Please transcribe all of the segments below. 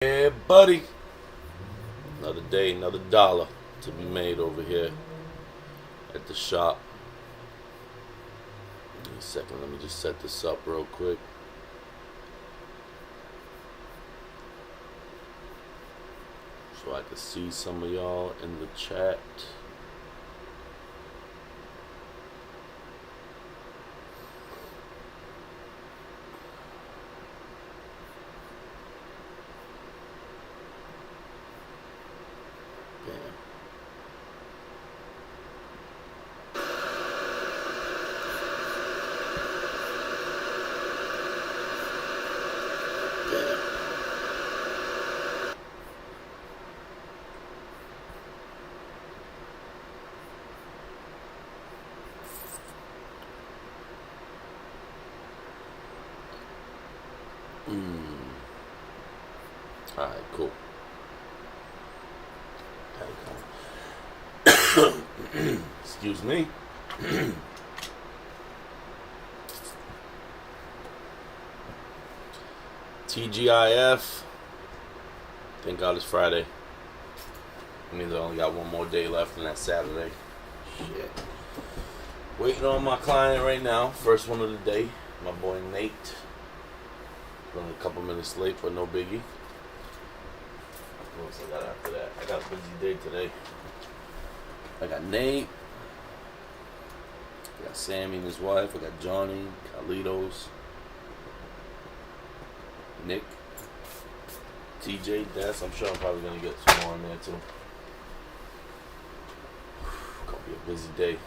Yeah, buddy. Another day, another dollar to be made over here at the shop. Give me a second, let me just set this up real quick. So I can see some of y'all in the chat. Alright, cool. Excuse me. TGIF. Thank God it's Friday. I mean, I only got one more day left and that's Saturday. Shit. Waiting on my client right now. First one of the day. My boy Nate. Running a couple minutes late, but no biggie. What else I got after that? I got a busy day today. I got Nate. I got Sammy and his wife. I got Johnny, Carlitos, Nick, TJ, Des. I'm sure I'm probably going to get some more in there too. Gonna be a busy day.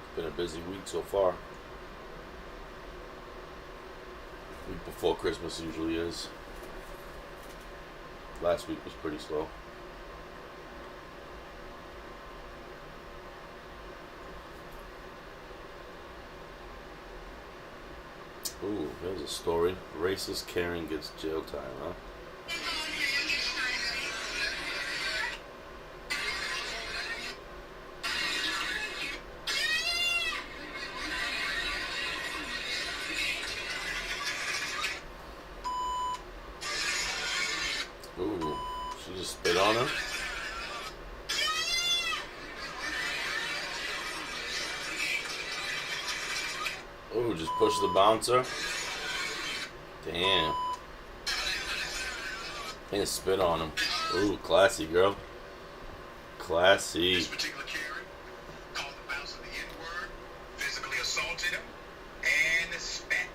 It's been a busy week so far. Week before Christmas usually is. Last week was pretty slow. Ooh, there's a story. Racist Karen gets jail time, huh? Ooh, she just spit on him. Ooh, just push the bouncer. Damn. And spit on him. Ooh, classy, girl. Classy. This particular Karen called the bouncer the N-word, physically assaulted him, and spat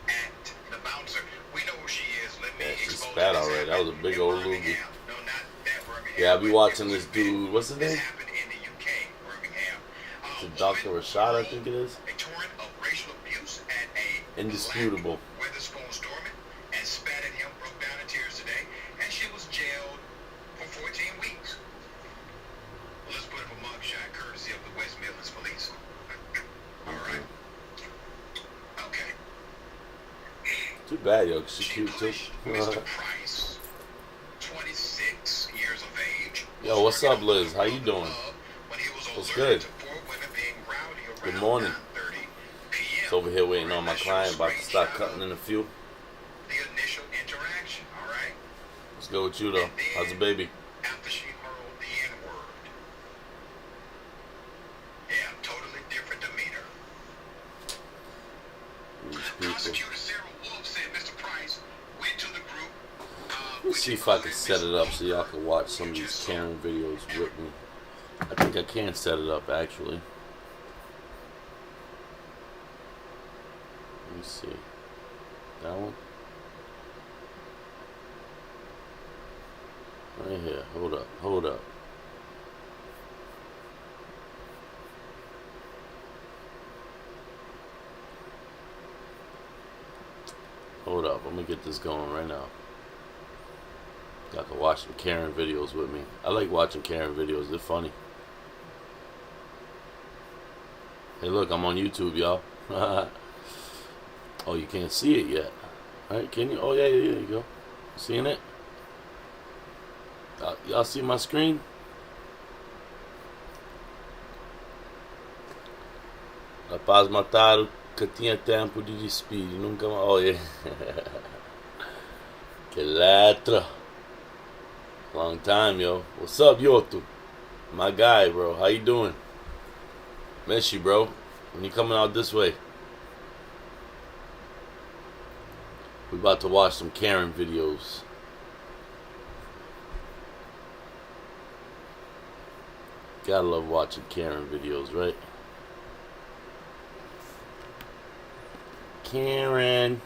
at the bouncer. We know who she is. Let me She expose spat this. already. That was a big old loogie. No, not that Birmingham. Yeah, I be watching this dude. What's his This name? happened in the UK, Birmingham. It's a Dr. Rashad, I think it is. A torrent of racial abuse at a Indisputable. black Weatherspoon storeman and spat at him, broke down in tears today, and she was jailed for 14 weeks. Well, let's put up a mugshot courtesy of the West Midlands Police. All right. Okay. Too bad, yo, 'cause she She cute too. pushed Mr. Price, 26 years of age. Yo, what's up, Liz? How you doing? When he was What's alerted good? to 4 women being rowdy around Good morning. 9:30 p.m. It's over here waiting on my Initial client. About to start screenshot cutting in a few. the initial interaction, all right? Let's go with you though. How's the baby? After she hurled the N-word. Yeah, totally different demeanor. These people. Prosecutor Sarah Wolf said Mr. Price went to the group. Let's see if I can set it up so y'all can watch some of these Karen videos with me. I think I can set it up actually. Let me see. That one? Right here. Hold up. Hold up. Hold up. Let me get this going right now. Y'all can watch some Karen videos with me. I like watching Karen videos. They're funny. Hey, look. I'm on YouTube, y'all. Oh, you can't see it yet. Alright, can you? Oh, yeah, there you go. Seeing it? Y'all see my screen? La paz matar nunca tinha tempo de despedir. Nunca mais. Oh, yeah. Que letra. Long time, yo. What's up, Yotu? My guy, bro. How you doing? Miss you, bro. When you coming out this way? We about to watch some Karen videos. Gotta love watching Karen videos, right? Karen.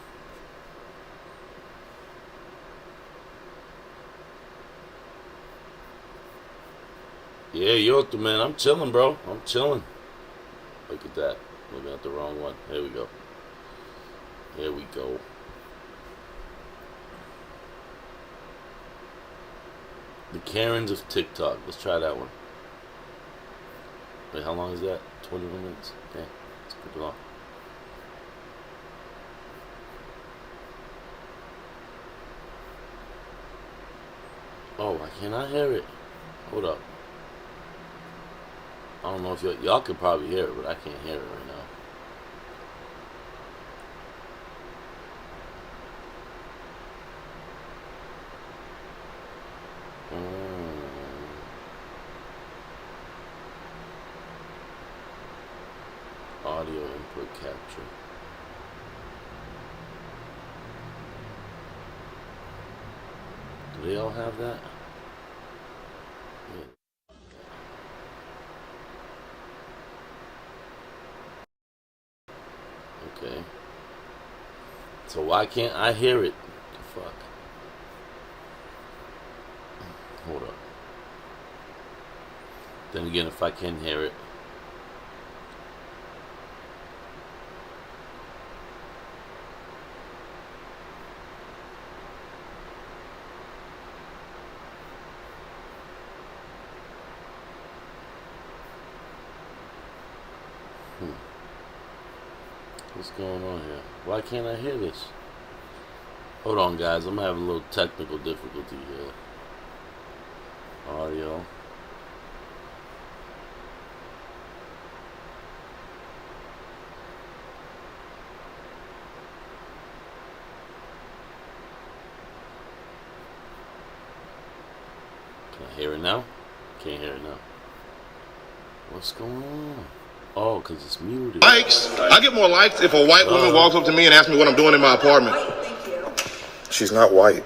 Yeah, Yotu, man. I'm chilling, bro. I'm chilling. Look at that. Looking at the wrong one. There we go. There we go. The Karens of TikTok. Let's try that one. Wait, how long is that? 21 minutes? Okay, it's pretty long. Oh, I cannot hear it. Hold up. I don't know if y'all can probably hear it, but I can't hear it right now. Audio input capture. Do they all have that? Yeah. Okay. So why can't I hear it? The fuck? Hold up. Then again, if I can hear it. What's going on here? Why can't I hear this? Hold on, guys. I'm having a little technical difficulty here. Audio. Can I hear it now? Can't hear it now. What's going on? Oh, because it's muted. Likes. I get more likes if a white woman walks up to me and asks me what I'm doing in my apartment. Thank you. She's not white.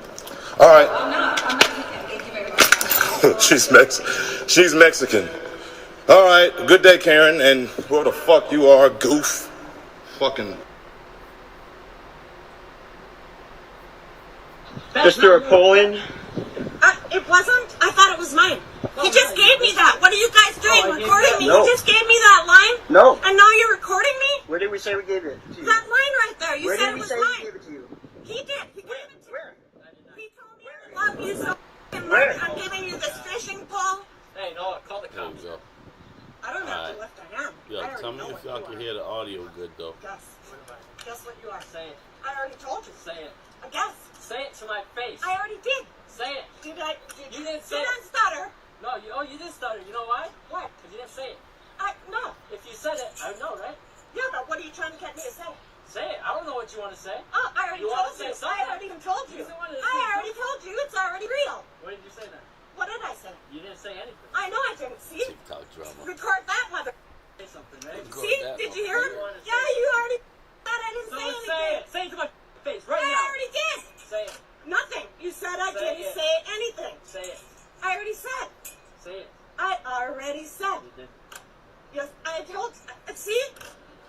All right. I'm not Thank you very much. She's Mexican. All right. Good day, Karen. And whoever the fuck you are, goof. Fucking. Mr. Apollon? It wasn't? I thought it was mine. He just gave me that. What are you guys doing? Recording me? No. You just gave me that line? No. And now you're recording me? Where did we say we gave it to you? That line right there. You Where said did it we was say we mine. gave it to you? He did. He gave it to Where? me. He told me I love you so fucking Where? much. I'm giving you this fishing pole. Hey, no, call the There we cops. go. I don't have Alright. to lift a hand. Yo, I already tell me know if what y'all you can are. hear the audio good, though. Guess. Guess what you are. Say it. I already told you. Say it. I guess. Say it to my face. I already did. Say it. Did I? You didn't say Did it. I stutter? No, you did stutter. You know why? What? Because you didn't say it. No. If you said it, I would know, right? Yeah, but what are you trying to get me to say? Say it. I don't know what you want to say. Oh, I already You wanna told say you. something? I already even told you. You said what? I already told you. It's already real. What did you say then? What did I say? You didn't say anything. I know I didn't. See? TikTok drama. Record that, mother. Say something, right? Record See? that Did you one. hear What do you wanna it? say? Yeah, you already said I didn't So say say anything. it. Say it to my face right I now. already did. Say it. Nothing. You said I Say didn't it. say anything. Say it. I already said. Say it. I already said. You did. Yes, I told. See?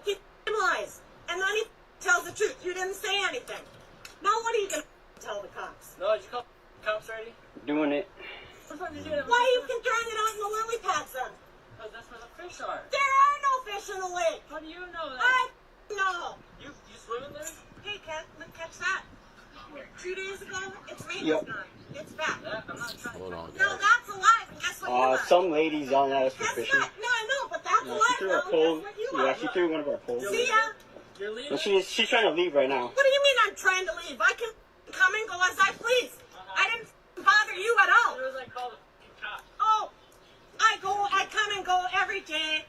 He lies. And then he tells the truth. You didn't say anything. Now what are you going to tell the cops? No, did you call the cops already? Doing it. What the fuck did you do? Why are you throwing it out in the lily pads then? Because that's where the fish are. There are no fish in the lake. How do you know that? I know. You swim in there? Hey, catch that. 2 days ago, it's me. Yep. It's not. It's back. Yeah, I'm not trying Hold to. on, No, guys. that's alive. And guess what you are? Some ladies yelling at us for Guess fishing. what? No, I know, but that's Yeah, alive she threw now. a pole. Guess what you Yeah, are? she threw one of our poles. See ya? You're leaving? And she's trying to leave right now. What do you mean I'm trying to leave? I can come and go as I please. I didn't bother you at all. It was like call the fucking cops. Oh, I come and go every day.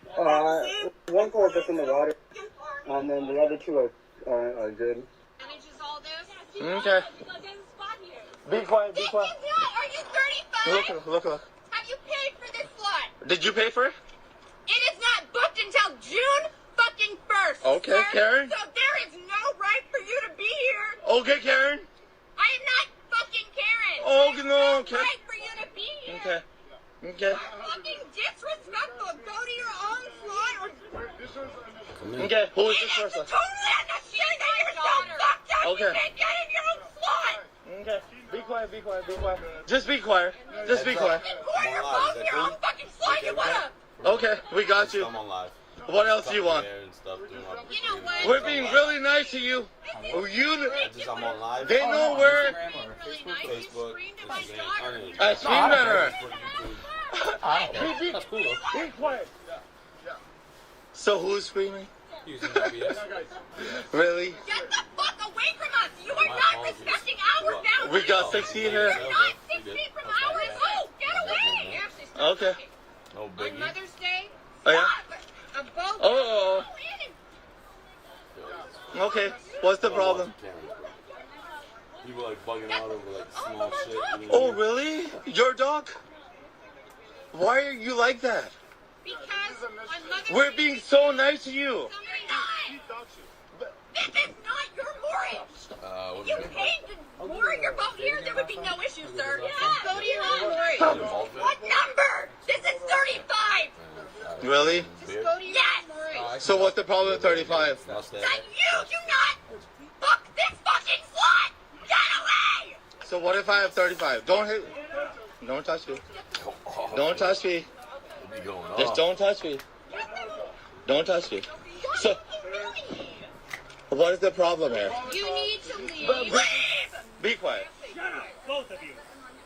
One pole just in the water, and then the other make you look good. Manages all this. Okay. Be quiet, be This is quiet. not. Are you 35? Look. Have you paid for this slot? Did you pay for it? It is not booked until June fucking 1st. Okay, sir. Karen. So there is no right for you to be here. Okay, Karen. I am not fucking Karen. Oh, There's no, okay. right for you to be here. Okay. Fucking disrespectful. Go to your own slot or. Okay, who is It this is person? totally understand that you're so fucked up. Okay. You can't get in your own slot. Okay, be quiet. Just be quiet. Just be quiet. Record your phone in your own fucking slot. You wanna? Okay, we got you. I'm on live. What else do you want? And stuff, You know what? We're being really nice to you. I'm on live. They know where. Really nice. You Facebook, screamed at my Instagram. daughter. I screamed at her. That's cool though. Be quiet. So who's screaming? Using OBS. Really? Get the fuck away from us! You are not respecting our boundaries! We got 6 feet here. You're not 6 feet from ours! Oh, get away! Okay. No On biggie. Mother's Day, Oh, yeah? a boat. Oh. Okay. What's the problem? You were like bugging out over like small shit. You know? Oh, really? Your dog? Why are you like that? Because on Mother's We're Day, being so nice to you. This is not your mooring! What You is it? paid to moor your boat here, there would be no issue, sir. Just go to your own mooring. What number? This is 35! Really? Just go to your own mooring. So what's the problem with 35? That you do not book this fucking slot! Get away! So what if I have 35? Don't hit. Don't touch me. Don't touch me. Be going Just off. don't touch me. Don't touch me. So what is the problem here? You need to leave. Be quiet. Shut up, both of you.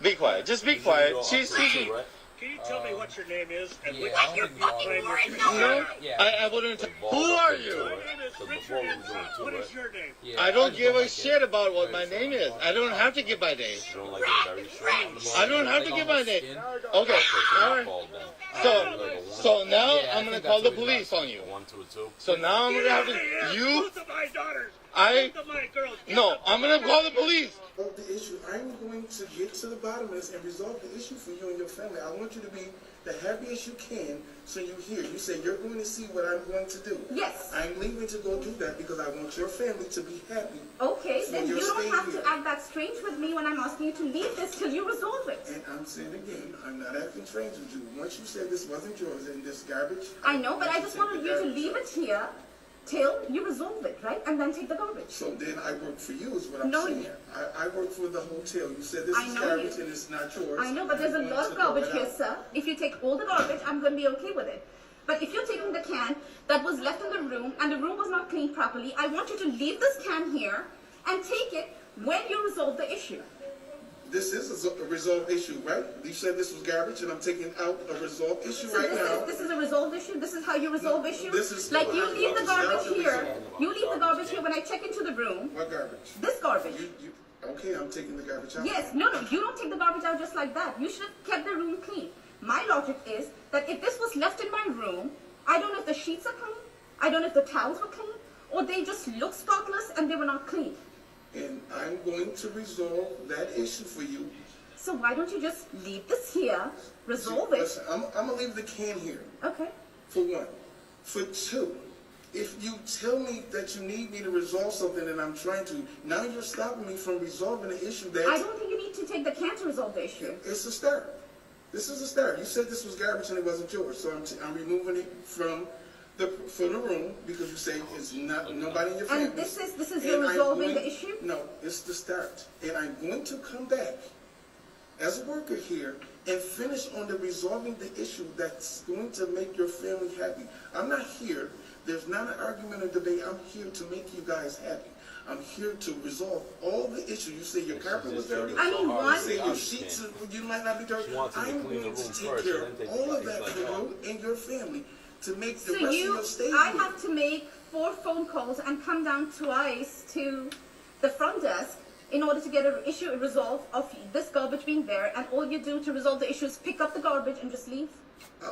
Be quiet. Just be quiet. She's speaking. Can you tell me what your name is and which What your fucking mooring number? No, I wouldn't. Who are you? My name is Richard Inside. What is your name? I don't give a shit about what my name is. I don't have to give my name. You don't like it very short. I don't have to give my name. Okay. All right. So now I'm gonna call the police on you. 1 to a 2. So now I'm gonna have to. You. Both of my daughters. I. Both of my girls. No, I'm gonna call the police. Of the issue, I'm going to get to the bottom of this and resolve the issue for you and your family. I want you to be the happiest you can so you hear. You say you're going to see what I'm going to do. Yes. I'm leaving to go do that because I want your family to be happy. Okay, So then you're you don't staying have here. to act that strange with me when I'm asking you to leave this till you resolve it. And I'm saying again, I'm not acting strange with you. Once you said this wasn't yours and this garbage. I know, but I just take wanted the you to garbage. leave it here till you resolve it, right? And then take the garbage. So then I work for you is what I'm No, saying. you- I work for the hotel. You said this I is know garbage you. and it's not yours. I know, but there's a I'm lot going of to throw garbage it here, out. sir. If you take all the garbage, I'm going to be okay with it. But if you're taking the can that was left in the room and the room was not cleaned properly, I want you to leave this can here and take it when you resolve the issue. This is a resolved issue, right? You said this was garbage, and I'm taking out a resolved issue So right now. this is a resolved issue? This is how you resolve issues? This is- like you leave the garbage This is here. not the You leave the garbage here when I check into the room. What garbage? This garbage. Okay, I'm taking the garbage out. Yes, no, you don't take the garbage out just like that. You should have kept the room clean. My logic is that if this was left in my room, I don't know if the sheets are clean, I don't know if the towels were clean, or they just look spotless and they were not clean. And I'm going to resolve that issue for you. So why don't you just leave this here, resolve it? Listen, I'm going to leave the can here, Okay. for one. For two, if you tell me that you need me to resolve something and I'm trying to, now you're stopping me from resolving an issue that... I don't think you need to take the can to resolve the issue. It's a start. This is a start. You said this was garbage and it wasn't yours, so I'm removing it from the room because you say it's not nobody in your family. And this is you And I'm resolving going- the issue? No, it's the start. And I'm going to come back as a worker here and finish on the resolving the issue that's going to make your family happy. I'm not here. There's not an argument or debate. I'm here to make you guys happy. I'm here to resolve all the issues. You say your carpet was dirty. I mean, You one- say your sheets, you might not be dirty. She wants you to I'm clean the going to room take first, care and then of take all the of that things for like you and your family to make the So rest of your stay I here. have to make 4 phone calls and come down twice to the front desk in order to get an issue resolved of this garbage being there, and all you do to resolve the issue is pick up the garbage and just leave.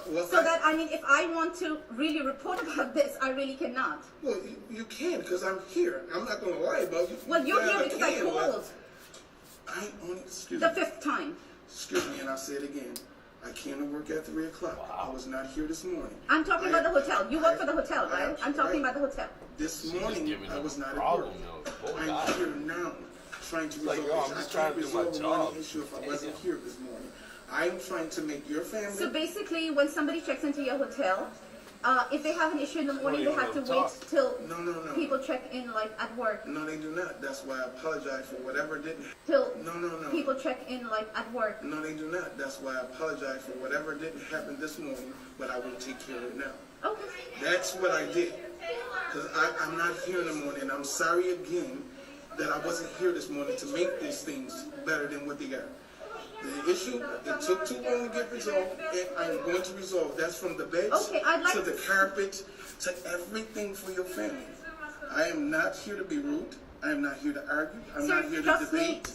So that, I mean, if I want to really report about this, I really cannot. Well, you can, because I'm here. I'm not going to lie about you. Well, you're here because I called. Excuse the me. 5th time. Excuse me, and I'll say it again. I came to work at 3 o'clock. Wow. I was not here this morning. I'm talking about the hotel. You work for the hotel, right? I'm talking about the hotel. This morning, I was not at work. I'm here now, trying to resolve I'm just trying to do my job. issue if I wasn't here this morning. I'm trying to make your family... So basically, when somebody checks into your hotel, if they have an issue in the morning, they have to wait till people check in, like, at work. No, they do not. That's why I apologize for whatever didn't... Till people check in, like, at work. No, they do not. That's why I apologize for whatever didn't happen this morning, but I will take care of it now. Okay. That's what I did. Because I'm not here in the morning. I'm sorry again that I wasn't here this morning to make these things better than what they got. The issue, it took too long to get resolved, and I'm going to resolve. That's from the beds to the carpet to everything for your family. I am not here to be rude. I am not here to argue. I'm not here to debate.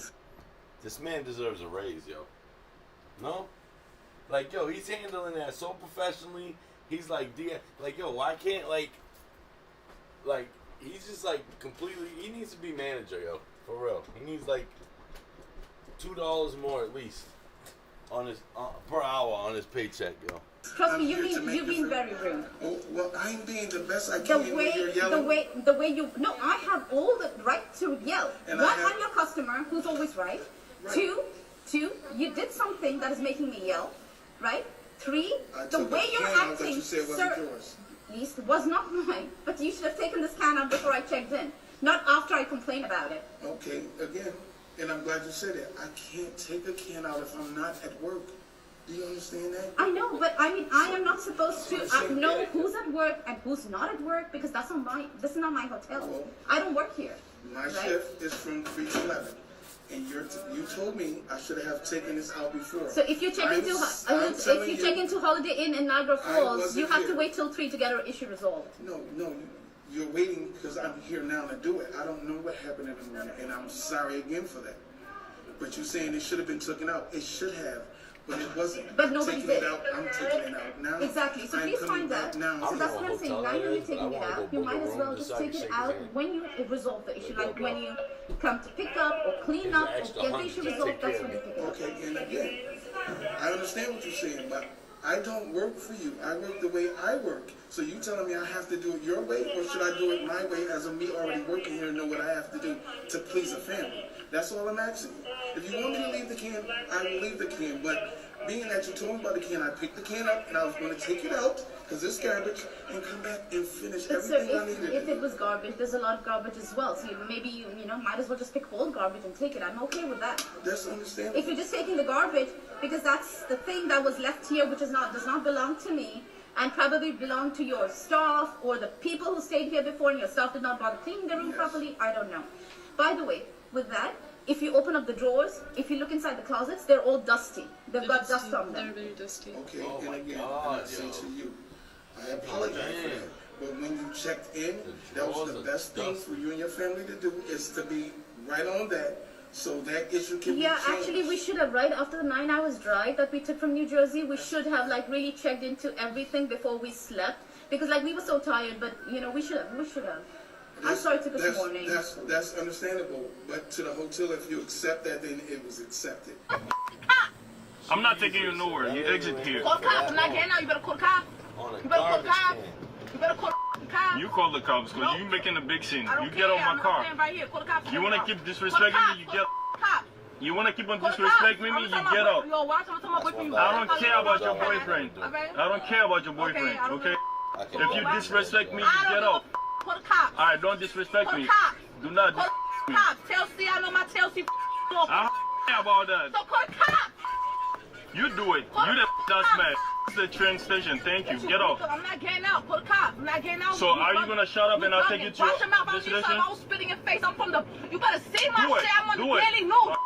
This man deserves a raise, yo. No? Like, yo, he's handling that so professionally. He's like, yo, why can't, like, he's just, like, completely, he needs to be manager, yo. For real. He needs, like, $2 more at least on his per hour on his paycheck, yo. Trust me, you've been very rude. Oh, well, I'm being the best I can. The way you. No, I have all the right to yell. And one, I'm your customer, who's always right. Two, you did something that is making me yell, right? 3, the way you're acting, sir, at least was not mine. But you should have taken this can out before I checked in, not after I complained about it. Okay, again. And I'm glad you said it. I can't take a can out if I'm not at work. Do you understand that? I know, but I mean, I am not supposed to know who's at work and who's not at work because this is not my hotel. Well, I don't work here. My shift is from 3 to 11. And you told me I should have taken this out before. So if you check into Holiday Inn in Niagara Falls, you have to wait till 3 to get an issue resolved. No, you're waiting because I'm here now to do it. I don't know what happened in the morning, and I'm sorry again for that. But you're saying it should have been taken out. It should have, but it wasn't. But nobody did. I'm taking it out now. Exactly. So please find that. So that's what I'm saying. Now you're taking it out. You might as well just take it out when you resolve the issue. Like when you come to pick up or clean up or get the issue resolved, that's when you take it out. Okay, and again, I understand what you're saying, but I don't work for you. I work the way I work. So you telling me I have to do it your way, or should I do it my way as a me already working here and know what I have to do to please a family? That's all I'm asking you. If you want me to leave the can, I will leave the can. But being that you told me about the can, I picked the can up and I was going to take it out because it's garbage and come back and finish everything I needed. If it was garbage, there's a lot of garbage as well. So maybe you might as well just pick whole garbage and take it. I'm okay with that. That's understandable. If you're just taking the garbage because that's the thing that was left here, which does not belong to me. And probably belong to your staff or the people who stayed here before and your staff did not bother cleaning the room properly. I don't know. By the way, with that, if you open up the drawers, if you look inside the closets, they're all dusty. They've got dust on them. They're very dusty. Okay, and again, I say to you, I apologize for that. But when you checked in, that was the best thing for you and your family to do is to be right on that. So that issue can be changed. Actually, we should have, right after the 9 hours drive that we took from New Jersey, we should have really checked into everything before we slept. Because we were so tired, but we should have. I'm sorry it took us a morning. That's understandable. But to the hotel, if you accept that, then it was accepted. I'm not taking you nowhere. You exit here. Call the cops. I'm not getting out. You better call the cops. You better call the cops. You better call the cops. You call the cops because you're making a big scene. You get out my car. Right here. Call the cops. You want to keep disrespecting me? You get. You want to keep on disrespecting me? You get out. I don't care about your boyfriend. I don't care about your boyfriend. Okay? If you disrespect me, you get out. Call the cops. All right, don't disrespect me. Do not disrespect me. Tell C I know my tail C. I don't care about that. So call the cops. You do it. You the dust man. It's the train station. Thank you. Get off. I'm not getting out. Call the cops. I'm not getting out. So are you gonna shut up and I'll take you to watch your mouth. destination? I was spitting in your face. I'm from the. You better see my shit. I'm on the daily news.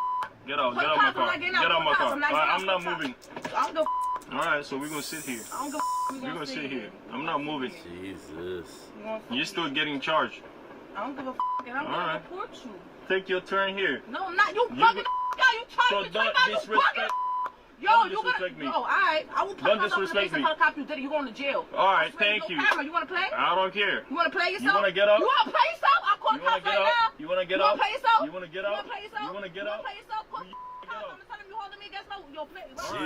Get out. Get out my car. Get out my car. I'm not moving. I don't go. All right, so we're gonna sit here. I don't go. We're gonna sit here. I'm not moving. Jesus. You're still getting charged. I don't give a f***, and I'm gonna report you. Take your turn here. No, not you bugging. You trying so to don't disrespect. Don't disrespect me. Yo, alright. I will Don't disrespect me. Tell the cops you did it. You're going to jail. Alright, thank you. Camera. You want to play? I don't care. You want to play yourself? You want to get up? You want to play yourself? I'll call the cops right now. You want to get up? up? You want to play yourself? You want to get up? You want to play yourself? You want to get up? up? You want to play yourself? Call the cops. I'm going to tell them you holding me against my... Yo, play.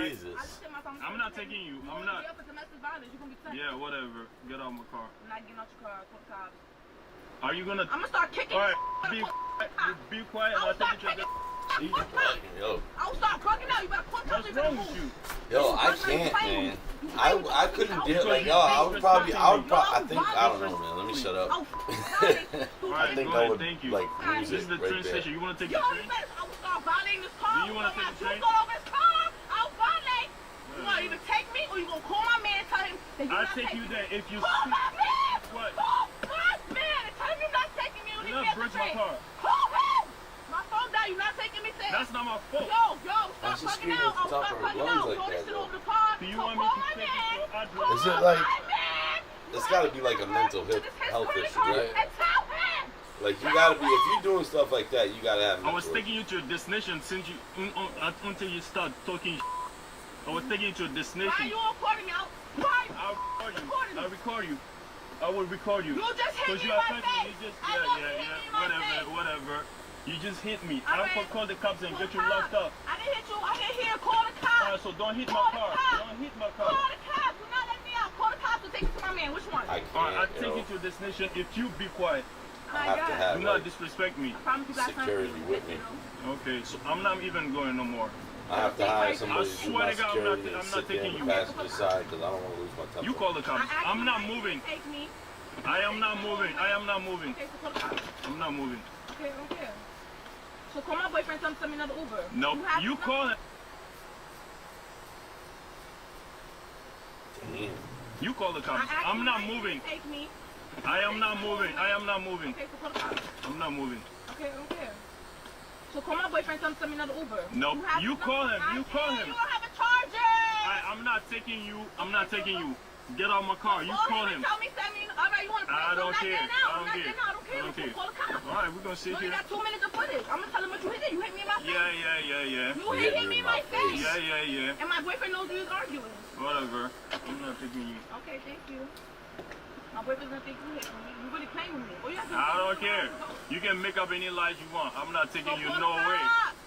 Jesus. I'm not taking you. I'm not. You're for domestic violence. You're going to be Yeah, whatever. Get out of my car. I'm not getting out your car. Call the cops. Are you gonna? I'm gonna start kicking. Alright, be quiet. I'll take you to Yo. I'll start cracking out. You better call What's wrong with you? Yo, I can't, man. I couldn't deal. Like, yo, I would probably. I think. I don't know, man. Let me shut up. I think I would thank you. like lose This is it the right train there. station. You wanna take the Yo, train? I will start violating this car. Do you wanna take the train? You go over his car. I'll violate. You wanna either take me or you gonna call my man and tell him that you're I'll not take taking you me. there if you. Call my man. What? Call my man and tell him you're not taking me. Do not break my car. Call him. My phone died. You're not taking me there. That's not my fault. Yo, stop fucking out. I'll stop fucking out. Throw this shit over the car. Do you want me to take you to address? Is it like? It's got to be like a mental health issue, right? Like you got to be. If you're doing stuff like that, you got to have. I was taking you to a destination since you until you start talking. I was taking you to a destination. Why are you recording me? I'll record you. I will record you. You just hit me in my face. Whatever. You just hit me. All I'll call the cops and get you locked up. I didn't hit you. I didn't hear. Call the cops. Alright, so don't hit my car. Don't hit my car. Call the cops. Do not let me out. Call the cops or take it to my man. Which one? I can't. Alright, I'll take you to a destination if you be quiet. I have to have Do not disrespect me. I promise you guys security with me. Okay, so I'm not even going no more. I have to hire somebody to do swear my to God, security I'm and not sit there taking in you. the passenger side because I don't want to lose my temper. You call the cops. I'm not moving. Take me. I am not moving. I am not moving. Okay, so call the cops. I'm not moving. Okay, I don't care. So call my boyfriend. Tell him to send me another Uber. No, you call him. Damn. You call the cops. I'm not moving. Take me. I am not moving. I am not moving. Okay, so call the cops. I'm not moving. Okay, I don't care. So call my boyfriend. Tell him to send me another Uber. No, you call him. You call him. You don't have a charger. I'm not taking you. I'm not taking you. Get out of my car. You call him. Tell me, all right, you want to I don't care. I don't care. Call the cops. All right, we're gonna sit You here. got 2 minutes of footage. I'm gonna tell him what you hit. You hit me in my face. Yeah. You hit me in my face. Yeah. And my boyfriend knows we was arguing. Whatever. I'm not taking you. Okay, thank you. My boyfriend's gonna think you hit me. You really playing with me. Oh, you have to I don't care. You can make up any lies you want. I'm not taking you no way.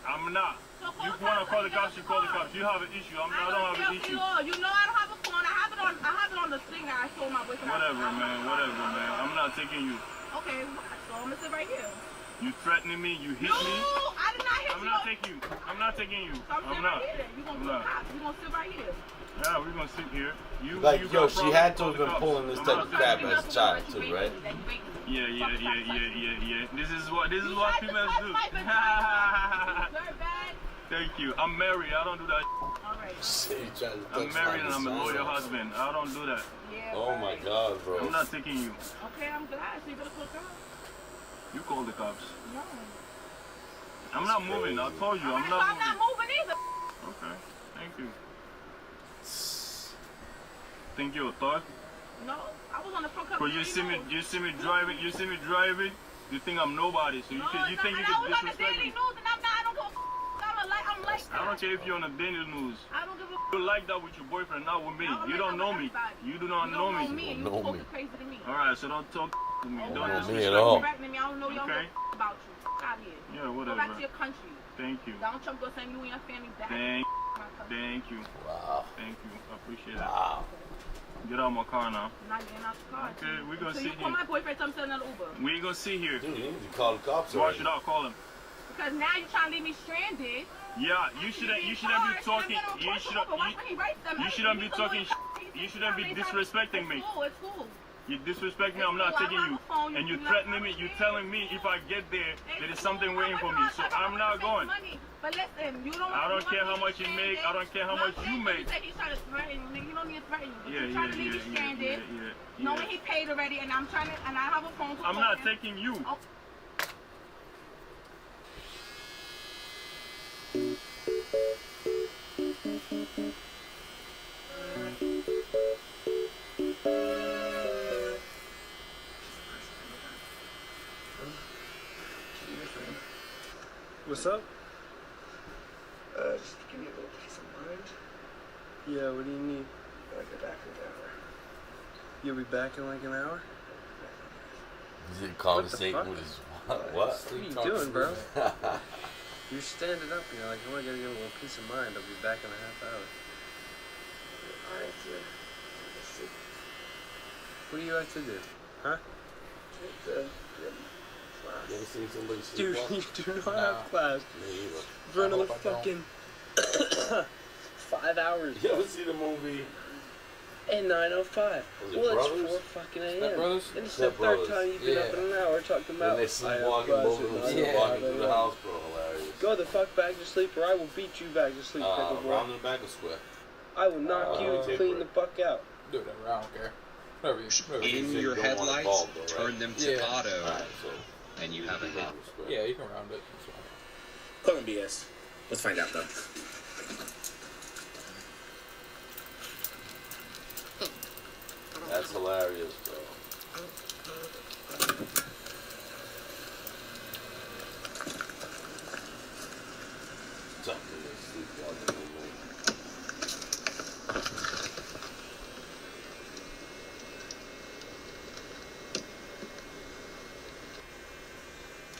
I'm not. You wanna call the cops? You call the cops. You have an issue. I don't have an issue. You know I don't have a phone. I have it on the thing that I told my boyfriend. Whatever, man. I'm not taking you. Okay, so I'm gonna sit right here. You threatening me? You hit me? No, I did not hit you. I'm not taking you. I'm not taking you. So I'm not. Right here. You gonna sit right here. Yeah, we're gonna sit here. Like, yo, she had to have been pulling this type of crap as a child too, right? Yeah. This is what females do. Thank you. I'm married. I don't do that. I'm married and I'm a loyal husband. I don't do that. Yeah, oh my God, bro. I'm not taking you. Okay, I'm glad. So you better call the cops. You call the cops. No. I'm not moving. I told you. I'm not moving either. Okay. Thank you. Think you're a thug? No, I was on the front cover. But you see me driving. You think I'm nobody, so you think you can disrespect me. I don't care if you're on the daily news. I don't give a You like that with your boyfriend, not with me. You don't know me. You do not know me. You don't know me. Alright, so don't talk to me. Don't know disrespect me at all. I don't know okay. about you. Out here. Yeah, whatever. Go back to your country. Thank you. Donald Trump gonna send you and your family back. Thank you. Wow. Thank you. I appreciate it. Wow. Get out of my car now. I'm not getting out the car. Okay, we're gonna see you call my boyfriend, tell him to send another Uber. We ain't gonna see here. Dude, you need to call the cops. Why should I call him? Because now you're trying to leave me stranded. Yeah, you shouldn't be talking. You shouldn't be talking. You shouldn't be disrespecting me. It's cool. You disrespect me, I'm not taking you. And you threatening me, you telling me if I get there, there is something waiting for me. So I'm not going. But listen, you don't. I don't care how much you make. I don't care how much you make. He's trying to threaten you. You don't need to threaten you. He's trying to leave you stranded. Knowing he paid already, and I'm trying to, and I have a phone to I'm not taking you. What's up? Just to give me a little peace of mind. Yeah, what do you need? I'll get back in an hour. You'll be back in like an hour? Is it conversating with his what? What are you doing, bro? You're standing up, you're like, oh, I gotta get a little peace of mind. I'll be back in a half hour. Alright, yeah. Let's see. What do you like to do? Huh? You ever seen somebody Dude, sleepwalk? you do not have class for another fucking 5 hours. You ever see the movie? And 9:05. Well, Brothers? it's 4 fucking a.m. Step Brothers? And it's the third time you've been up in an hour talking about. When they sleepwalking, both of them sleepwalking through the house, bro, hilarious. Go the fuck back to sleep, or I will beat you back to sleep, pickle boy. Round in the back or square? I will knock you clean the fuck out. Do whatever, I don't care. Whatever you In your headlights, turn them to auto, Right, so and you have a hit. Yeah, you can round it. That's fine. Call him BS. Let's find out though. That's hilarious, bro. Something to sleepwalking.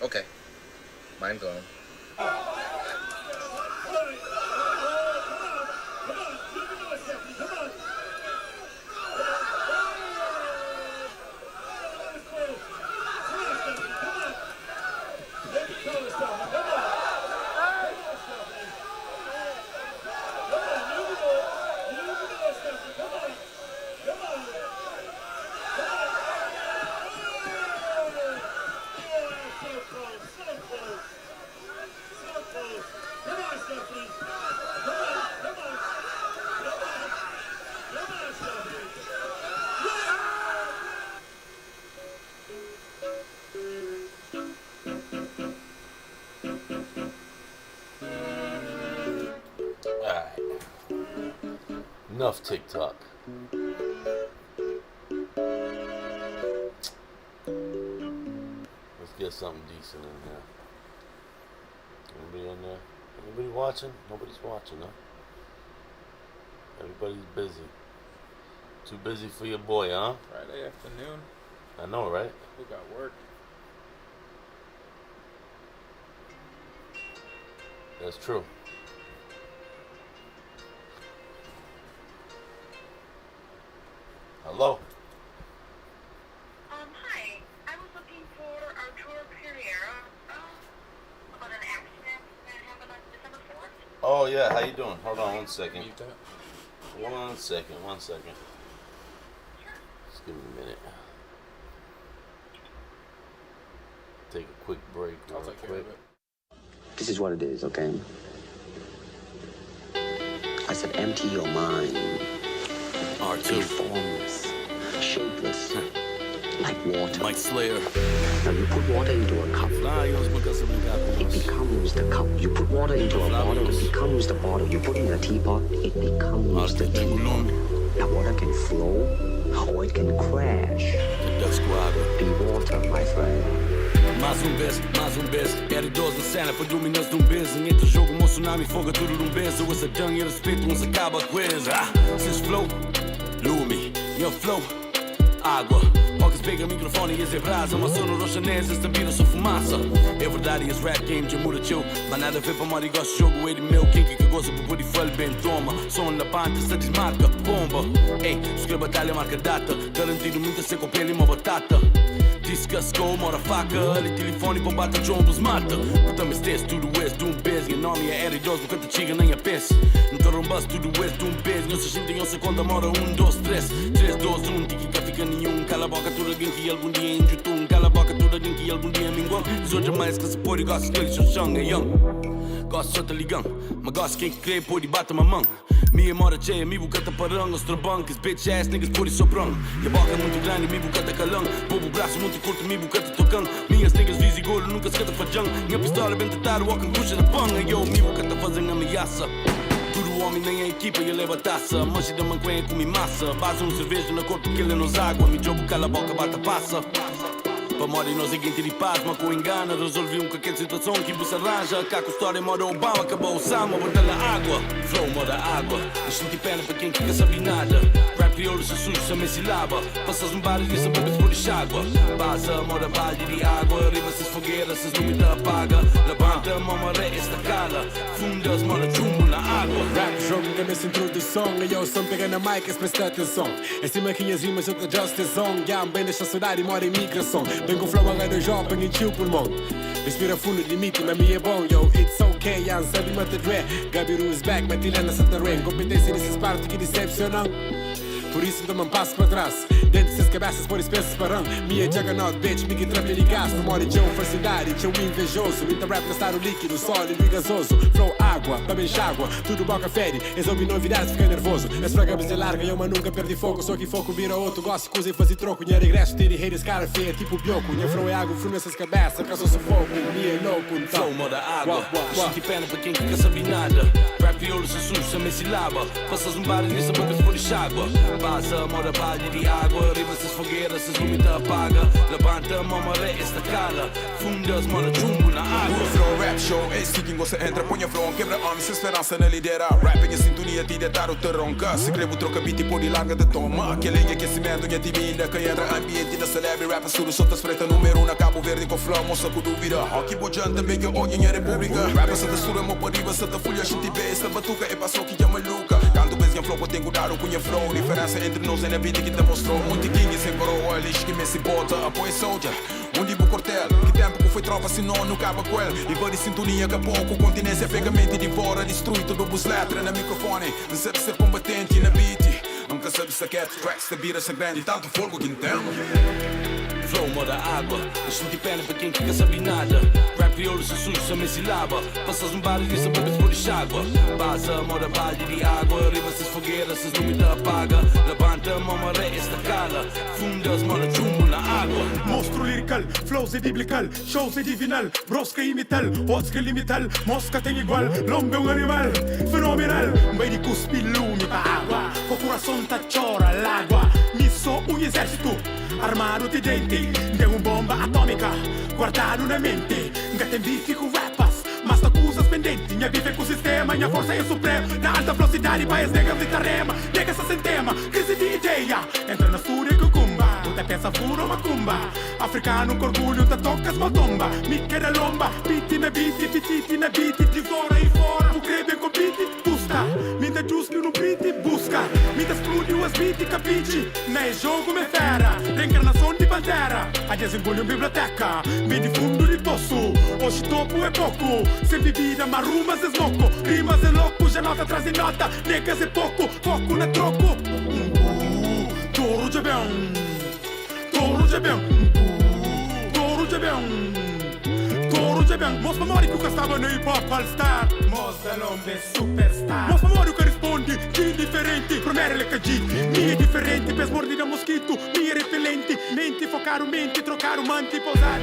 Okay. Mind blown. Enough TikTok. Let's get something decent in here. Anybody in there? Anybody watching? Nobody's watching, huh? Everybody's busy. Too busy for your boy, huh? Friday afternoon. I know, right? We got work. That's true. Hello? Hi. I was looking for R2's about an accident that happened on December 4th. Oh, yeah. How you doing? Hold on 1 second. 1 second. 1 second. Just give me a minute. Take a quick break real quick. This is what it is, okay? I said empty your mind. R2. Formless, shapeless, like water. Mike Slayer. Now you put water into a cup. It becomes the cup. You put water into a bottle, it becomes the bottle. You put it in a teapot, it becomes the teapot. Now water can flow, or it can crash. Be water, my friend. Mais um beijo, R2's na cena para dominar de beijo. Entre jogo, um tsunami, fogo, tudo beijo. Essa jungle e respeito, uns acaba a coisa. Seus flow, lume, meu flow, água. Poucas pega microfone e brasa. Uma sono roxanesa, esta vida só fumaça. É verdade, esse rap game já muda teu. Mas nada a ver para mari, gosto de jogo, ele meu. Quem que gosta por body fall bem toma. Som na panta, se desmarca, bomba. Ei, escreva batalha, marca data. Garantido muita seca, pele e uma batata. Discussou, mora faca, ali telefone, bombata, jombos, mata. Puta me stesse, tudo és de beijo. E nome é R2, nunca te chega nem a peça. Nunca rombas, tudo és de beijo. Não se gente em 11 conta, mora 1, 2, 3. 3, 2, 1, tiquica fica nenhum. Cala a boca, tudo alguém que algum dia enjutum. Cala a boca, tudo alguém que algum dia minguam. Desoja mais que se pode, gosto que eles são chão, é young. Gosto só te ligam, mas gosto quem crê, pode bater uma mão. Minha mora cheia, me bucata parang, os trabancos, bitch ass niggas por isso soprão. E a boca muito grande, me bucata calão. Povo braço muito curto, me bucata tocando. Minhas niggas visigolo, nunca se cata fajão. Minha pistola bem tratada, walking puxa da panga. Yo, me bucata fazem ameaça. Tudo homem, nem a equipa, e leva taça. Manche da manguenha com massa. Base cerveja na corpo que ele nos água. Me jogo, cala a boca, bata passa. Pa mori no seguinte di paz, ma com engana resolvi qualquer situação que você arranja. Cá com história moda Obama, acabou o Sama, bota na água. Flow moda água, deixa de pena pra quem quer saber nada. Rap crioulo se suja, se me silaba. Passas bar e diz a bebê por água. Passa moda balde de água, riba se fogueira, se lumi da apaga. Levanta, mamare esta cala. Fundas moda chumbo na água. Rap jogo da minha introdução. E eu só pega na mic e presta atenção. Em cima que as rimas eu te justice song. Já bem deixa saudade e mora em migração. Bem com flow agora do jovem e chill pulmão. Respira fundo de mito, mas me é bom, yo. It's okay, já sabe mata dre. Gabiru is back, mas tilhando essa terreno. Competência nesses partos que decepcionam. Por isso toma um passo para trás. Dentro dessas cabeças por espécies parão. Minha juggernaut, bitch, me que trapilha de gás. Memória de falsidade, teu invejoso. Muita rap gastar o líquido, sólido e gasoso. Flow água, também chágua. Tudo boca fede, és ouvi novidades, fica nervoso. És fraga é larga, eu mas nunca perdi foco. Só que foco vira outro, gosto de coisa e fazer troco. Minha regresso, tire haters, cara feia, tipo bioco. Minha flow é água, frio nessas cabeças, caso sufoco. Minha é louco, então. Flow moda água, deixa de pena pra quem quer saber nada. Rap crioulo se suja, se me silaba. Passas bar e nessa boca por água. Passa, moda balde de água. Riba se fogueira, se lumi da apaga. Levanta, mamare esta cala. Fundas moda chumbo na água. Flow rap show, é isso que você entra, põe a flow, quebra homens, esperança na lidera. Rapping é sintonia, te detar o terronca. Se crebo, troca beat e pôr de larga de toma. Aquele aquecimento, minha timida, que entra ambiente na celebre. Rap tudo, soltas preta, número 1 na Cabo Verde com flow, moça com dúvida. Rock bojante, também que olha em república. Rap essa textura, mo pariba, essa folha, a gente vê. Essa batuca é passou que é maluca. Canto bem em flow, eu tenho cuidado com a flow. Diferença entre nós é na vida que demonstrou. Muito king sem coroa, lixo que me se bota. Apoio soldier, um dibo cortel. Que tempo que foi tropa, se não acaba com ele. E vai de sintonia que a pouco, continência pegamente devora. Destrui todo o bus letra na microfone. Não sabe ser combatente na beat. Nunca sabe saquete, tracks da vira sangrante. E tanto fogo que entendo. Flow moda água, deixa de pena pra quem quer saber nada. Rap crioulo se suja, se me silaba. Passas bar e diz a bebê por água. Passa moda balde de água. Riba se fogueira, se lumi da apaga. Levanta, mamare esta cala. Fundas moda chumbo na água. Monstro lyrical, flows é biblical. Shows é divinal, brosca e metal. Vodka limital, mosca tem igual. Lombe é um animal, fenomenal. Vai de cuspir lume pra água. O coração tá chora, l'água. Mi sou um exército, armado de dente. Tenho bomba atômica, guardado na mente. Nunca tem bife com rapas, mas tá com os pendentes. Minha bife é com o sistema, minha força é suprema. Na alta velocidade, país nega de tarema. Nega essa centema, crise de ideia. Entra na súria que cumba, tu pensa furo macumba. Africano com orgulho, tá tocas matomba. Mica da lomba, beat na beat, petite na beat. De fora e fora, o creme com beat, busca. Minta justo no beat, busca. Minta explode as beat, capite. Não é jogo, me fera. Reencarnação de pantera. A desengolho biblioteca, vem de fundo de poço. Hoje topo é pouco, sem bebida, marumas é smoco. Rimas é louco, já nota traz de nota. Negas é pouco, foco na troco. Touro de bem, touro de bem, touro de bem. Touro de bem, mostra memória que o estava no hip hop all-star. Mostra l'ombre superstar. Mostra memória que responde, que diferente. Primeiro ele cadi, minha diferente. Pes mordida mosquito, minha repelente. Mente, focar o mente, trocar o manto e pousar.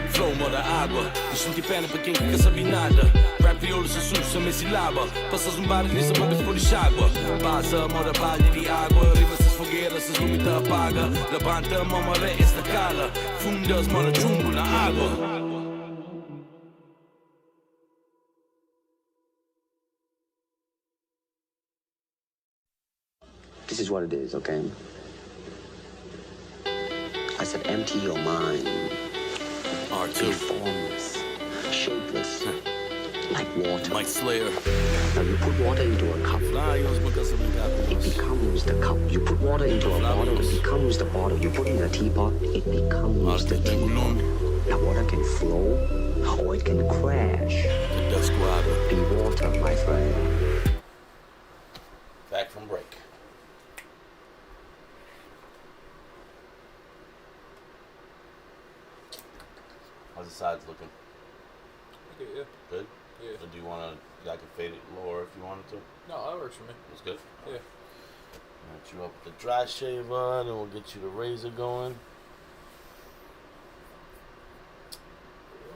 Flow moda água, deixa de pena pra quem quer saber nada. Rap crioulo se suja, se me silaba. Passas bar e nessa boca por água. Passa moda balde de água. Riba se fogueira, se lumi da apaga. Levanta, mamare esta cala. Fundas moda chumbo na água. This is what it is, okay? I said empty your mind. R2's. Formless, shapeless, like water. Like Slayer. Now you put water into a cup. It becomes the cup. You put water into a bottle, it becomes the bottle. You put it in a teapot, it becomes the teapot. Now water can flow, or it can crash. Be water, my friend. Back from break. How's the sides looking? Okay, yeah. Good? Yeah. Or do you want to, I could fade it lower if you wanted to? No, that works for me. That's good? Yeah. Get you up with the dry shaver, then we'll get you the razor going.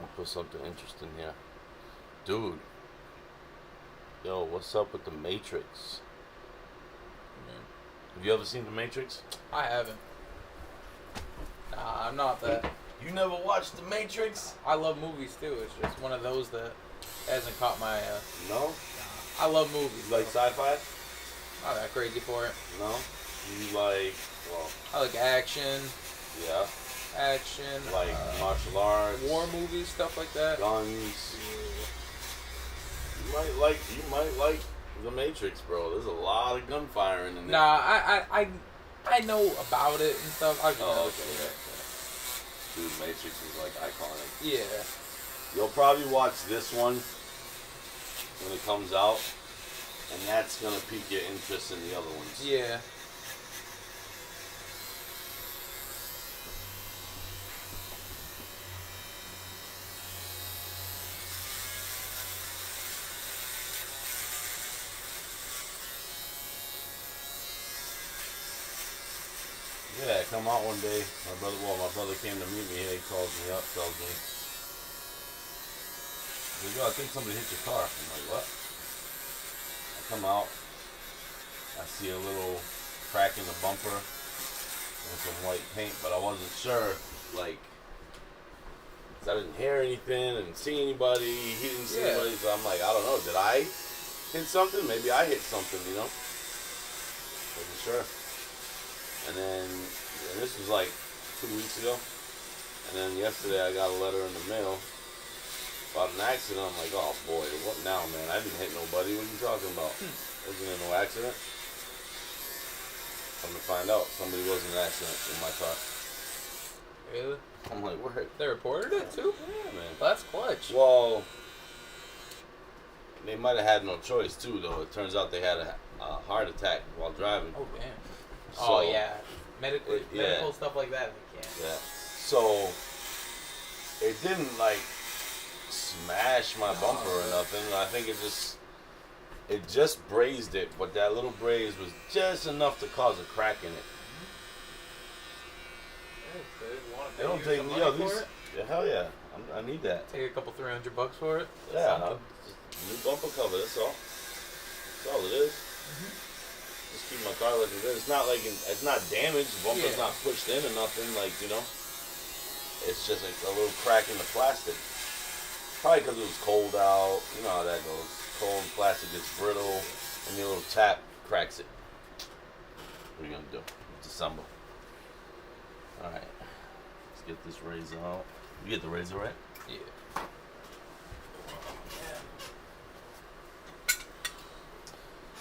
I'll put something interesting here. Dude. Yo, what's up with the Matrix? Have you ever seen the Matrix? I haven't. Nah, I'm not that. You never watched The Matrix? I love movies too. It's just one of those that hasn't caught my. No. I love movies. You like sci-fi? Not that crazy for it. No. You like I like action. Yeah. Action. Like martial arts. War movies, stuff like that. Guns. You might like The Matrix, bro. There's a lot of gunfiring in there. Nah, I know about it and stuff. I just never seen it. Dude, Matrix is like iconic. Yeah. You'll probably watch this one when it comes out, and that's gonna pique your interest in the other ones. Yeah. Yeah, come out one day. My brother came to meet me here. He calls me up, tells me, he goes, "Yo, I think somebody hit your car." I'm like, "What?" I come out. I see a little crack in the bumper and some white paint, but I wasn't sure, like, 'cause I didn't hear anything, didn't see anybody, he didn't see anybody, so I'm like, I don't know, did I hit something? Maybe I hit something, you know? Wasn't sure. And this was like 2 weeks ago. And then yesterday I got a letter in the mail about an accident. I'm like, oh boy, what now, man? I didn't hit nobody. What are you talking about? Wasn't there no accident? Come to find out, somebody was in an accident in my car. Really? I'm like, what? They reported it too? Yeah, man. That's clutch. Well, they might have had no choice too, though. It turns out they had a heart attack while driving. Oh, damn. So, yeah. Medical stuff like that, they can't. Yeah. So, it didn't, like, smash my bumper or nothing. I think it just brazed it, but that little braze was just enough to cause a crack in it. They don't take me out. Hell yeah. I need that. Take a couple $300 for it? Yeah. New bumper cover, that's all. That's all it is. Just keep my car looking good. It's not like it's not damaged. The bumper's not pushed in or nothing. Like, you know, it's just like a little crack in the plastic. Probably because it was cold out. You know how that goes. Cold plastic gets brittle, and your little tap cracks it. What are you gonna do? Disassemble. All right. Let's get this razor out. You get the razor right? Yeah.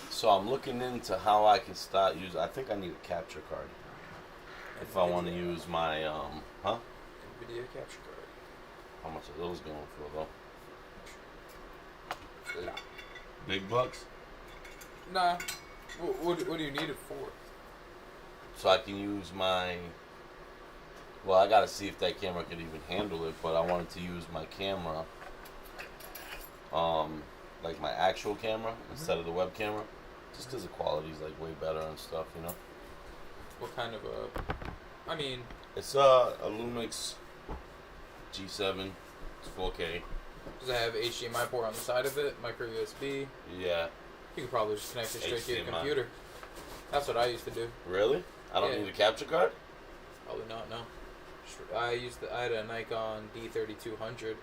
So I'm looking into how I can start using. I think I need a capture card if I want to use my Video capture card. How much are those going for though? Big bucks. Nah. What do you need it for? So I can use my. Well, I gotta see if that camera could even handle it, but I wanted to use my camera, like my actual camera instead of the web camera. Just because the quality's like way better and stuff, you know. What kind of I mean, it's a Lumix G7. It's 4K. Does it have HDMI port on the side of it? Micro USB? Yeah. You can probably just connect it straight to your computer. That's what I used to do. Really? I don't need a capture card? Probably not. No. I had a Nikon D3200.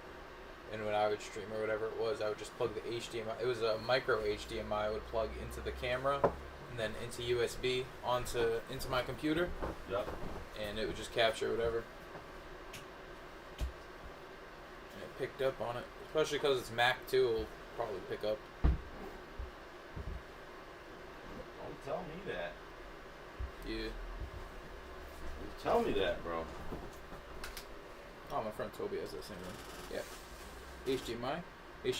And when I would stream or whatever it was, I would just plug the HDMI. It was a micro HDMI. I would plug into the camera, and then into USB into my computer. Yep. And it would just capture whatever. And it picked up on it, especially because it's Mac too. It'll probably pick up. Don't tell me that. Yeah. Don't tell me that, bro. Oh, my friend Toby has that same one. Yeah. HDMI to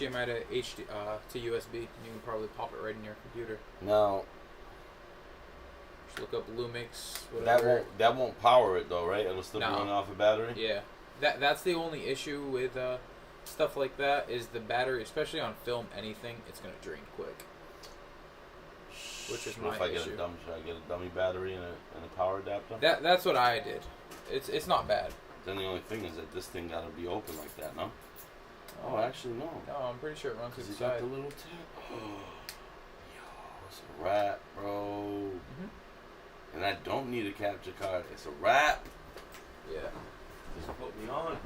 USB. You can probably pop it right in your computer. Now, just look up Lumix. Whatever. That won't power it though, right? It'll still be running off a battery. Yeah, that's the only issue with stuff like that is the battery, especially on film. Anything, it's gonna drain quick. Which is my issue. Should I get a dummy battery and a power adapter? That's what I did. It's not bad. Then the only thing is that this thing gotta be open like that, no? Oh, actually, no. No, I'm pretty sure it runs through the got side. the little tap. Oh, yo, it's a wrap, bro. And I don't need a capture card. It's a wrap. Yeah. Just put me on.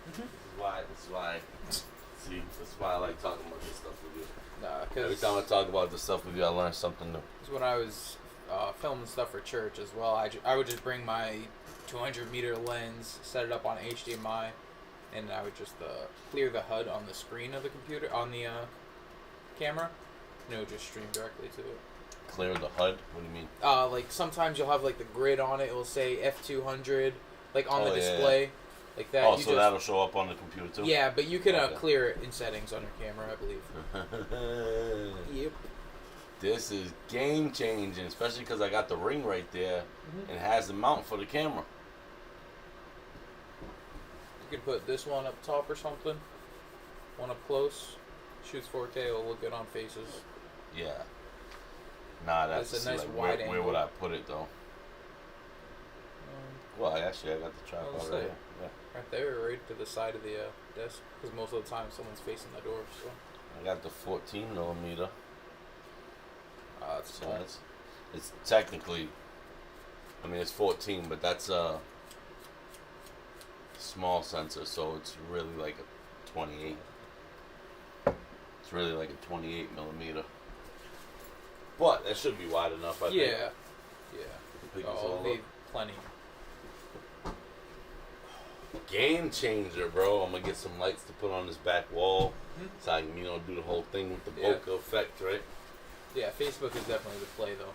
This is why. See, that's why I like talking about this stuff with you. Nah, every time I talk about this stuff with you, I learn something new. Because when I was filming stuff for church as well, I would just bring my 200-meter lens, set it up on HDMI, and I would just clear the HUD on the screen of the computer, on the camera, and it would just stream directly to it. Clear the HUD? What do you mean? Like sometimes you'll have like the grid on it. It'll say F200, like on the display. Yeah. Like that. Oh, so that'll show up on the computer too? Yeah, but you can clear it in settings on your camera, I believe. Yep. This is game changing, especially because I got the ring right there and it has the mount for the camera. You could put this one up top or something. One up close. Shoots 4K, it'll look good on faces. Yeah. Nah, that's a nice like, wide angle. Where would I put it though? Well, actually, I got the tripod right here. Yeah. Right there, right to the side of the desk. Because most of the time, someone's facing the door. So I got the 14 millimeter. That's cool. It's technically, I mean, it's 14, but that's a small sensor, so it's really like a 28. It's really like a 28 millimeter. But that should be wide enough, I think. Yeah. Oh, need plenty. Game changer, bro. I'm gonna get some lights to put on this back wall, so I can, do the whole thing with the bokeh effect, right? Yeah, Facebook is definitely the play, though.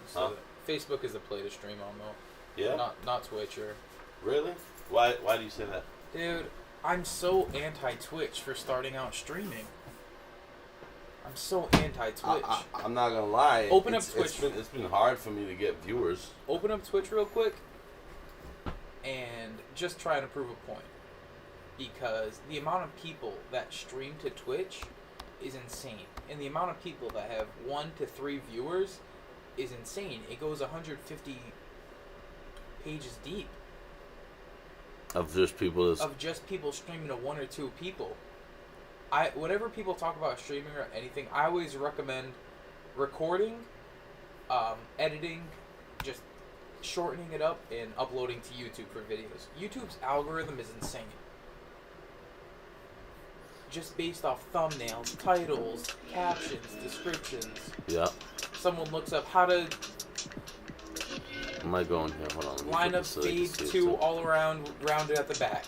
So Facebook is the play to stream on, though. Yeah. Not Twitch or. Really? Why do you say that? Dude, I'm so anti-Twitch for starting out streaming. I'm so anti-Twitch. I'm not gonna lie. Open up Twitch. It's been hard for me to get viewers. Open up Twitch real quick, and just try to prove a point. Because the amount of people that stream to Twitch is insane, and the amount of people that have 1 to 3 viewers is insane. It goes 150 pages deep. Of just people streaming to 1 or 2 people. Whenever people talk about streaming or anything, I always recommend recording, editing, just shortening it up, and uploading to YouTube for videos. YouTube's algorithm is insane. Just based off thumbnails, titles, captions, descriptions. Yeah. Someone looks up how to am I going here? Hold on. line up fade 2 all around, rounded at the back.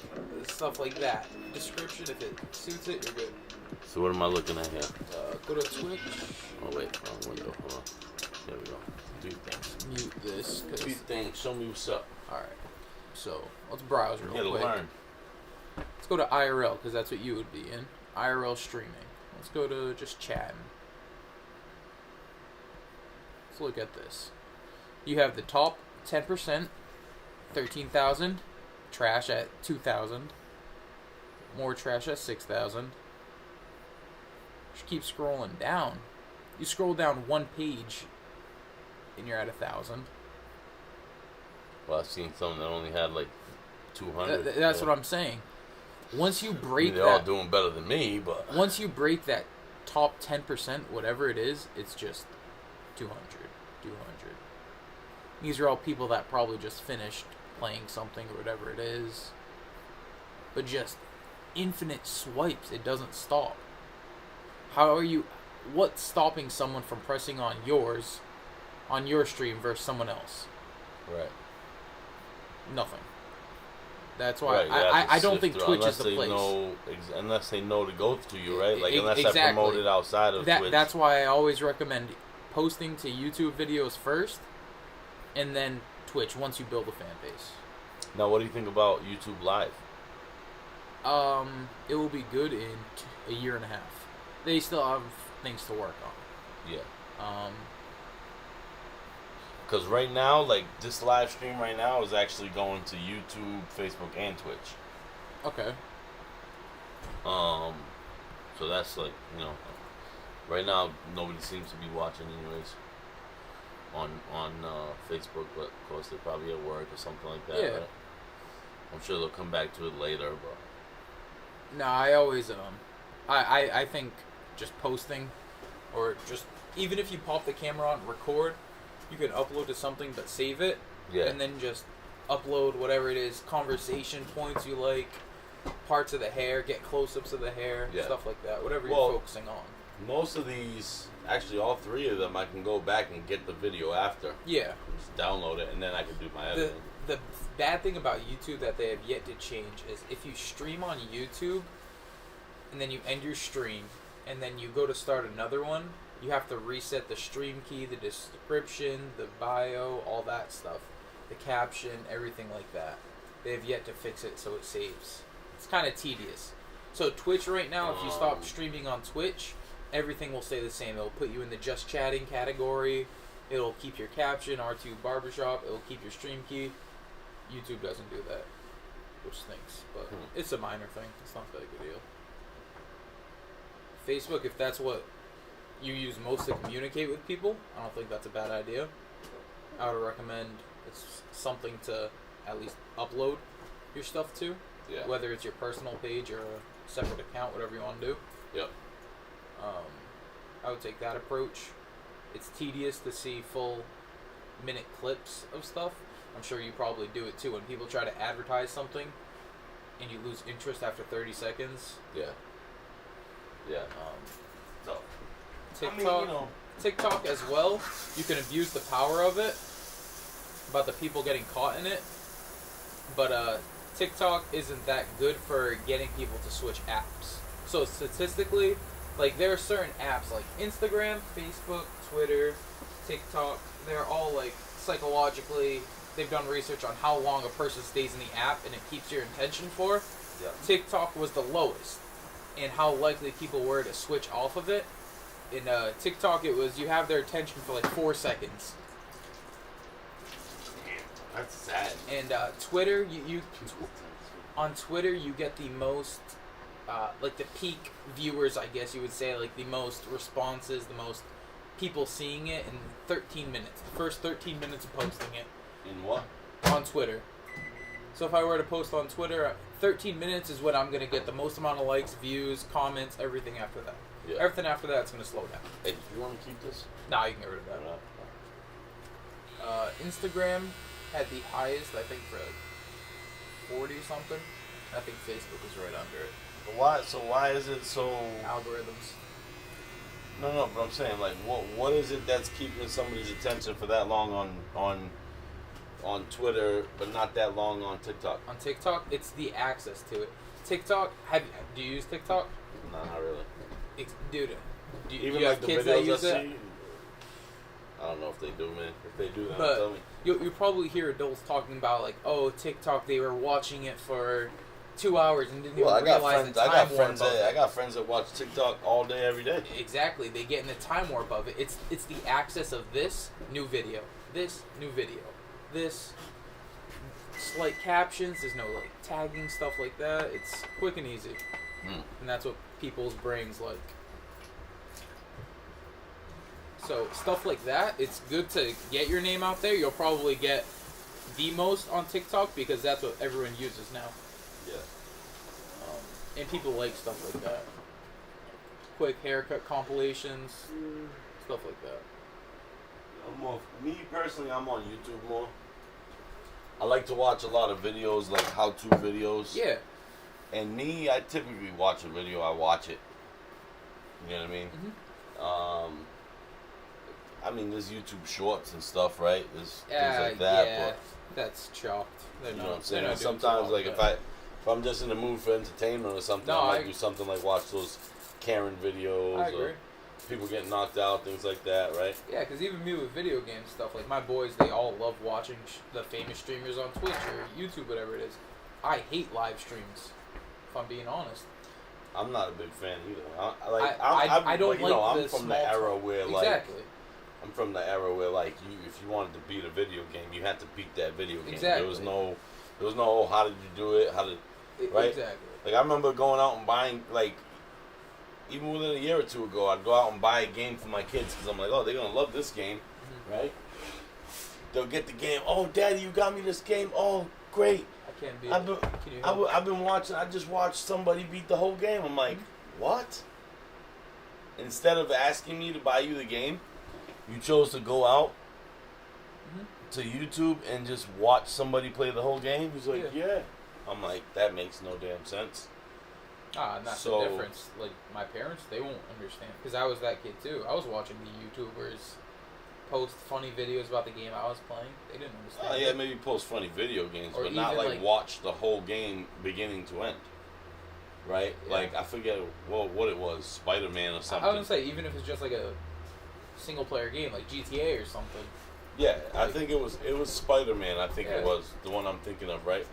Stuff like that. Description, if it suits it, you're good. So what am I looking at here? Go to Twitch. Oh wait, wrong window. Hold on. There we go. Do things. Mute this. Do things. Show me what's up. Alright. So, let's browse real quick. Learn. Let's go to IRL, because that's what you would be in. IRL streaming. Let's go to just chatting. Let's look at this. You have the top 10%, 13,000. Trash at 2,000. More trash at 6,000. Just keep scrolling down. You scroll down 1 page, and you're at 1,000. Well, I've seen some that only had like 200. That's what I'm saying. Once you break they're all doing better than me, but once you break that top 10%, whatever it is, it's just 200. These are all people that probably just finished playing something or whatever it is. But just infinite swipes. It doesn't stop. What's stopping someone from pressing on yours, on your stream versus someone else? Right. Nothing. That's why I don't think Twitch is the place. Unless they know to go to you, right? Like, unless I promote it outside of Twitch. That's why I always recommend posting to YouTube videos first, and then Twitch once you build a fan base. Now, what do you think about YouTube Live? It will be good in a year and a half. They still have things to work on. Yeah. Because right now, like, this live stream right now is actually going to YouTube, Facebook, and Twitch. Okay. So that's like, right now nobody seems to be watching anyways on Facebook, but of course they're probably at work or something like that. Yeah. Right? I'm sure they'll come back to it later, but. No, I always I think just posting, or just even if you pop the camera on, record, you can upload to something but save it, yeah, and then just upload whatever it is, conversation points you like, parts of the hair, get close-ups of the hair, stuff like that. Whatever you're focusing on. Most of these, actually all 3 of them, I can go back and get the video after. Yeah. Just download it, and then I can do my editing. The bad thing about YouTube that they have yet to change is if you stream on YouTube, and then you end your stream, and then you go to start another one, you have to reset the stream key, the description, the bio, all that stuff. The caption, everything like that. They have yet to fix it so it saves. It's kind of tedious. So Twitch right now, if you stop streaming on Twitch, everything will stay the same. It'll put you in the just chatting category. It'll keep your caption, R2's Barbershop. It'll keep your stream key. YouTube doesn't do that, which stinks. But it's a minor thing. It's not that big a deal. Facebook, if that's what you use most to communicate with people, I don't think that's a bad idea. I would recommend it's something to at least upload your stuff to. Yeah. Whether it's your personal page or a separate account, whatever you want to do. Yep. I would take that approach. It's tedious to see full minute clips of stuff. I'm sure you probably do it too. When people try to advertise something and you lose interest after 30 seconds. Yeah. Yeah. So TikTok, TikTok as well. You can abuse the power of it about the people getting caught in it. But TikTok isn't that good for getting people to switch apps. So statistically, like there are certain apps like Instagram, Facebook, Twitter, TikTok. They're all like psychologically, they've done research on how long a person stays in the app and it keeps your attention for. Yeah. TikTok was the lowest in how likely people were to switch off of it. In TikTok, it was you have their attention for like 4 seconds. That's sad. And Twitter, on Twitter you get the most, like the peak viewers, I guess you would say, like the most responses, the most people seeing it in 13 minutes. The first 13 minutes of posting it. In what? On Twitter. So if I were to post on Twitter, 13 minutes is when I'm going to get the most amount of likes, views, comments, everything after that. Yeah. Everything after that is going to slow down. Hey, do you want to keep this? Nah, you can get rid of that. Instagram had the highest, I think, for 40 something. I think Facebook was right under it. But why? So why is it so? Algorithms. No, but I'm saying, like, what is it that's keeping somebody's attention for that long on Twitter, but not that long on TikTok? On TikTok, it's the access to it. TikTok, do you use TikTok? No, not really. Dude, do Even you like have the kids that videos use I it? see, I don't know if they do, man. If they do, then But tell me. you probably hear adults talking about, like, oh, TikTok, they were watching it for 2 hours and didn't even realize the time warp of it. I got friends that watch TikTok all day, every day. Exactly. They get in the time warp of it. It's the access of this new video, this new video, this slight captions. There's no like tagging, stuff like that. It's quick and easy, and that's what people's brains like. So stuff like that, it's good to get your name out there. You'll probably get the most on TikTok because that's what everyone uses now. Yeah. And people like stuff like that. Quick haircut compilations, stuff like that. Me personally, I'm on YouTube more. I like to watch a lot of videos, like how-to videos. Yeah. And I typically watch a video, I watch it. You know what I mean? Mm-hmm. I mean, there's YouTube shorts and stuff, right? There's things like that. Yeah, but that's chalked. You know what I'm saying? Sometimes, like, if I'm just in the mood for entertainment or something, I might do something like watch those Karen videos or people getting knocked out, things like that, right? Yeah, because even me with video game stuff, like my boys, they all love watching the famous streamers on Twitch or YouTube, whatever it is. I hate live streams, if I'm being honest. I'm not a big fan either. I don't like I'm from the era where, exactly. I'm from the era where, like, if you wanted to beat a video game, you had to beat that video game. Exactly. There was no, how did you do it? Right? Exactly. Like, I remember going out and buying, like, even within a year or two ago, I'd go out and buy a game for my kids because I'm like, oh, they're going to love this game, right? They'll get the game. Oh, Daddy, you got me this game. Oh, great. I can't beat it. I've been watching, I just watched somebody beat the whole game. I'm like, what? Instead of asking me to buy you the game, you chose to go out, to YouTube and just watch somebody play the whole game? He's like, yeah. I'm like, that makes no damn sense. And that's the difference. Like, my parents, they won't understand. Because I was that kid, too. I was watching the YouTubers post funny videos about the game I was playing. They didn't understand. Oh, yeah, maybe post funny video games, or but not, like, watch the whole game beginning to end. Right? Yeah. Like, I forget what it was. Spider-Man or something. I was going to say, even if it's just, like, a single-player game, like GTA or something. Yeah, like, I think it was Spider-Man, I think it was. The one I'm thinking of, right?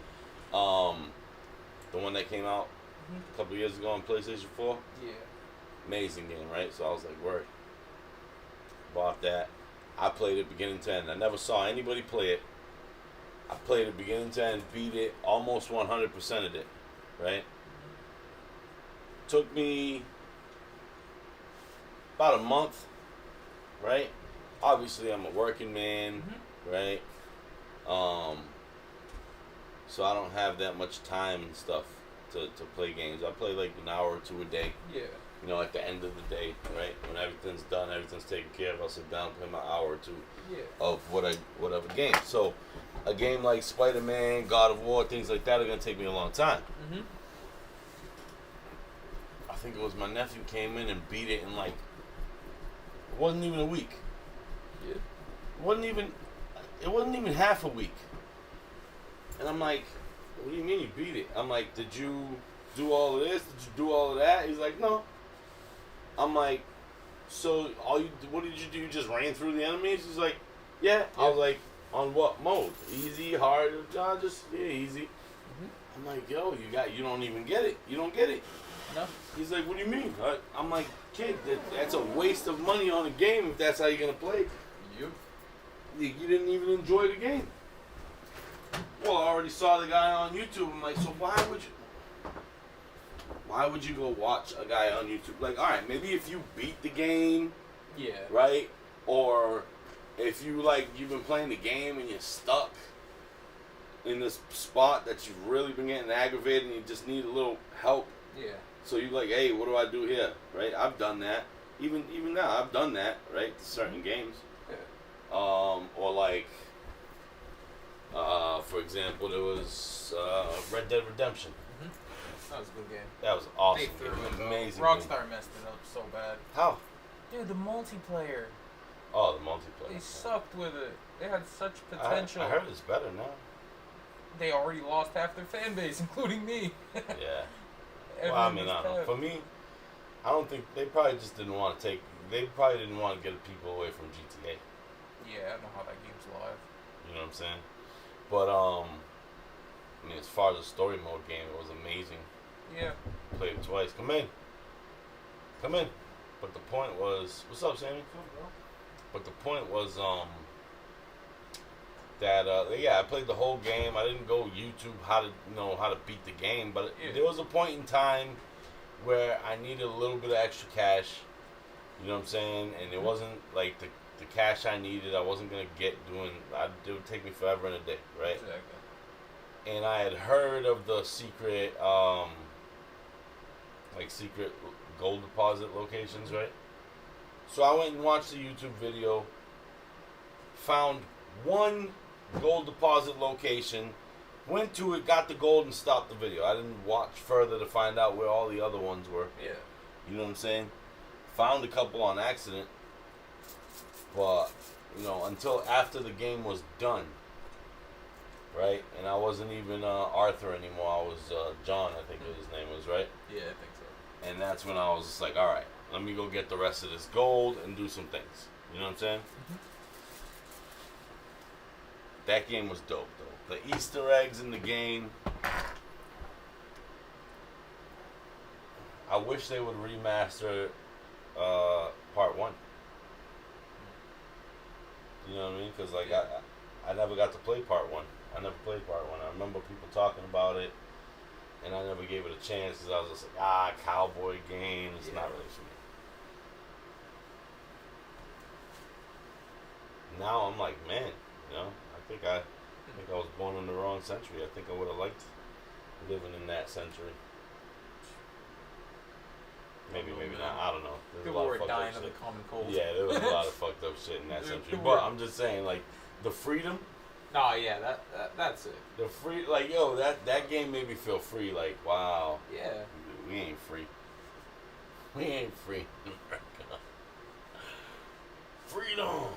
The one that came out a couple years ago on PlayStation 4. Yeah. Amazing game, right? So I was like, word. Bought that. I played it beginning to end. I never saw anybody play it. I played it beginning to end, beat it, almost 100%ed it, right? Took me about a month, right? Obviously, I'm a working man, right? So I don't have that much time and stuff to play games. I play like an hour or two a day. Yeah. You know, at the end of the day, right? When everything's done, everything's taken care of, I'll sit down and play my hour or two of whatever game. So a game like Spider-Man, God of War, things like that are going to take me a long time. I think it was my nephew came in and beat it in like, it wasn't even a week. Yeah. It wasn't even half a week. And I'm like, what do you mean you beat it? I'm like, did you do all of this? Did you do all of that? He's like, no. I'm like, so what did you do? You just ran through the enemies? He's like, yeah. I was like, on what mode? Easy, hard? Easy. I'm like, yo, you don't even get it. You don't get it. No. He's like, what do you mean? I'm like, kid, that's a waste of money on a game if that's how you're gonna play. You didn't even enjoy the game. Well, I already saw the guy on YouTube. I'm like, so why would you go watch a guy on YouTube? Like, all right, maybe if you beat the game, right? Or if you've been playing the game and you're stuck in this spot that you've really been getting aggravated and you just need a little help. Yeah. So you're like, hey, what do I do here? Right? I've done that. Even now, I've done that, right? To certain games. Yeah. Or like, for example, there was Red Dead Redemption. That was a good game. That was awesome. They threw it, amazing. Rockstar messed it up so bad. How? Dude, the multiplayer. Oh, the multiplayer. They sucked with it. They had such potential. I heard it's better now. They already lost half their fan base, including me. Yeah. Well, I mean, I don't know. For me, I don't think they probably just didn't want to They probably didn't want to get people away from GTA. Yeah, I don't know how that game's live. You know what I'm saying? But I mean, as far as the story mode game, it was amazing. Yeah. Played it twice. Come in. But the point was, what's up, Sammy? But the point was, that I played the whole game. I didn't go YouTube how to beat the game, but there was a point in time where I needed a little bit of extra cash. You know what I'm saying? And it wasn't like the cash I needed. I wasn't gonna get it would take me forever and a day, right? Exactly. And I had heard of the secret, secret gold deposit locations, right? So I went and watched the YouTube video, found one gold deposit location, went to it, got the gold, and stopped the video. I didn't watch further to find out where all the other ones were. Yeah. You know what I'm saying? Found a couple on accident, but, until after the game was done, right? And I wasn't even Arthur anymore. I was John, I think his name was, right? Yeah, I think so. And that's when I was just like, all right, let me go get the rest of this gold and do some things. You know what I'm saying? That game was dope, though. The Easter eggs in the game. I wish they would remaster part 1. You know what I mean? Because I never got to play part 1. I never played part 1. I remember people talking about it, and I never gave it a chance because I was just like, cowboy game. It's not really for me. Now I'm like, man, I think I was born in the wrong century. I think I would have liked living in that century. Maybe not. I don't know. People were dying of the common cold. Yeah, there was a lot of fucked up shit in that century. But I'm just saying, like, The freedom. Oh yeah, that's it. The free, like yo, that game made me feel free. Like wow. Yeah. We ain't free. We ain't free in America. Freedom.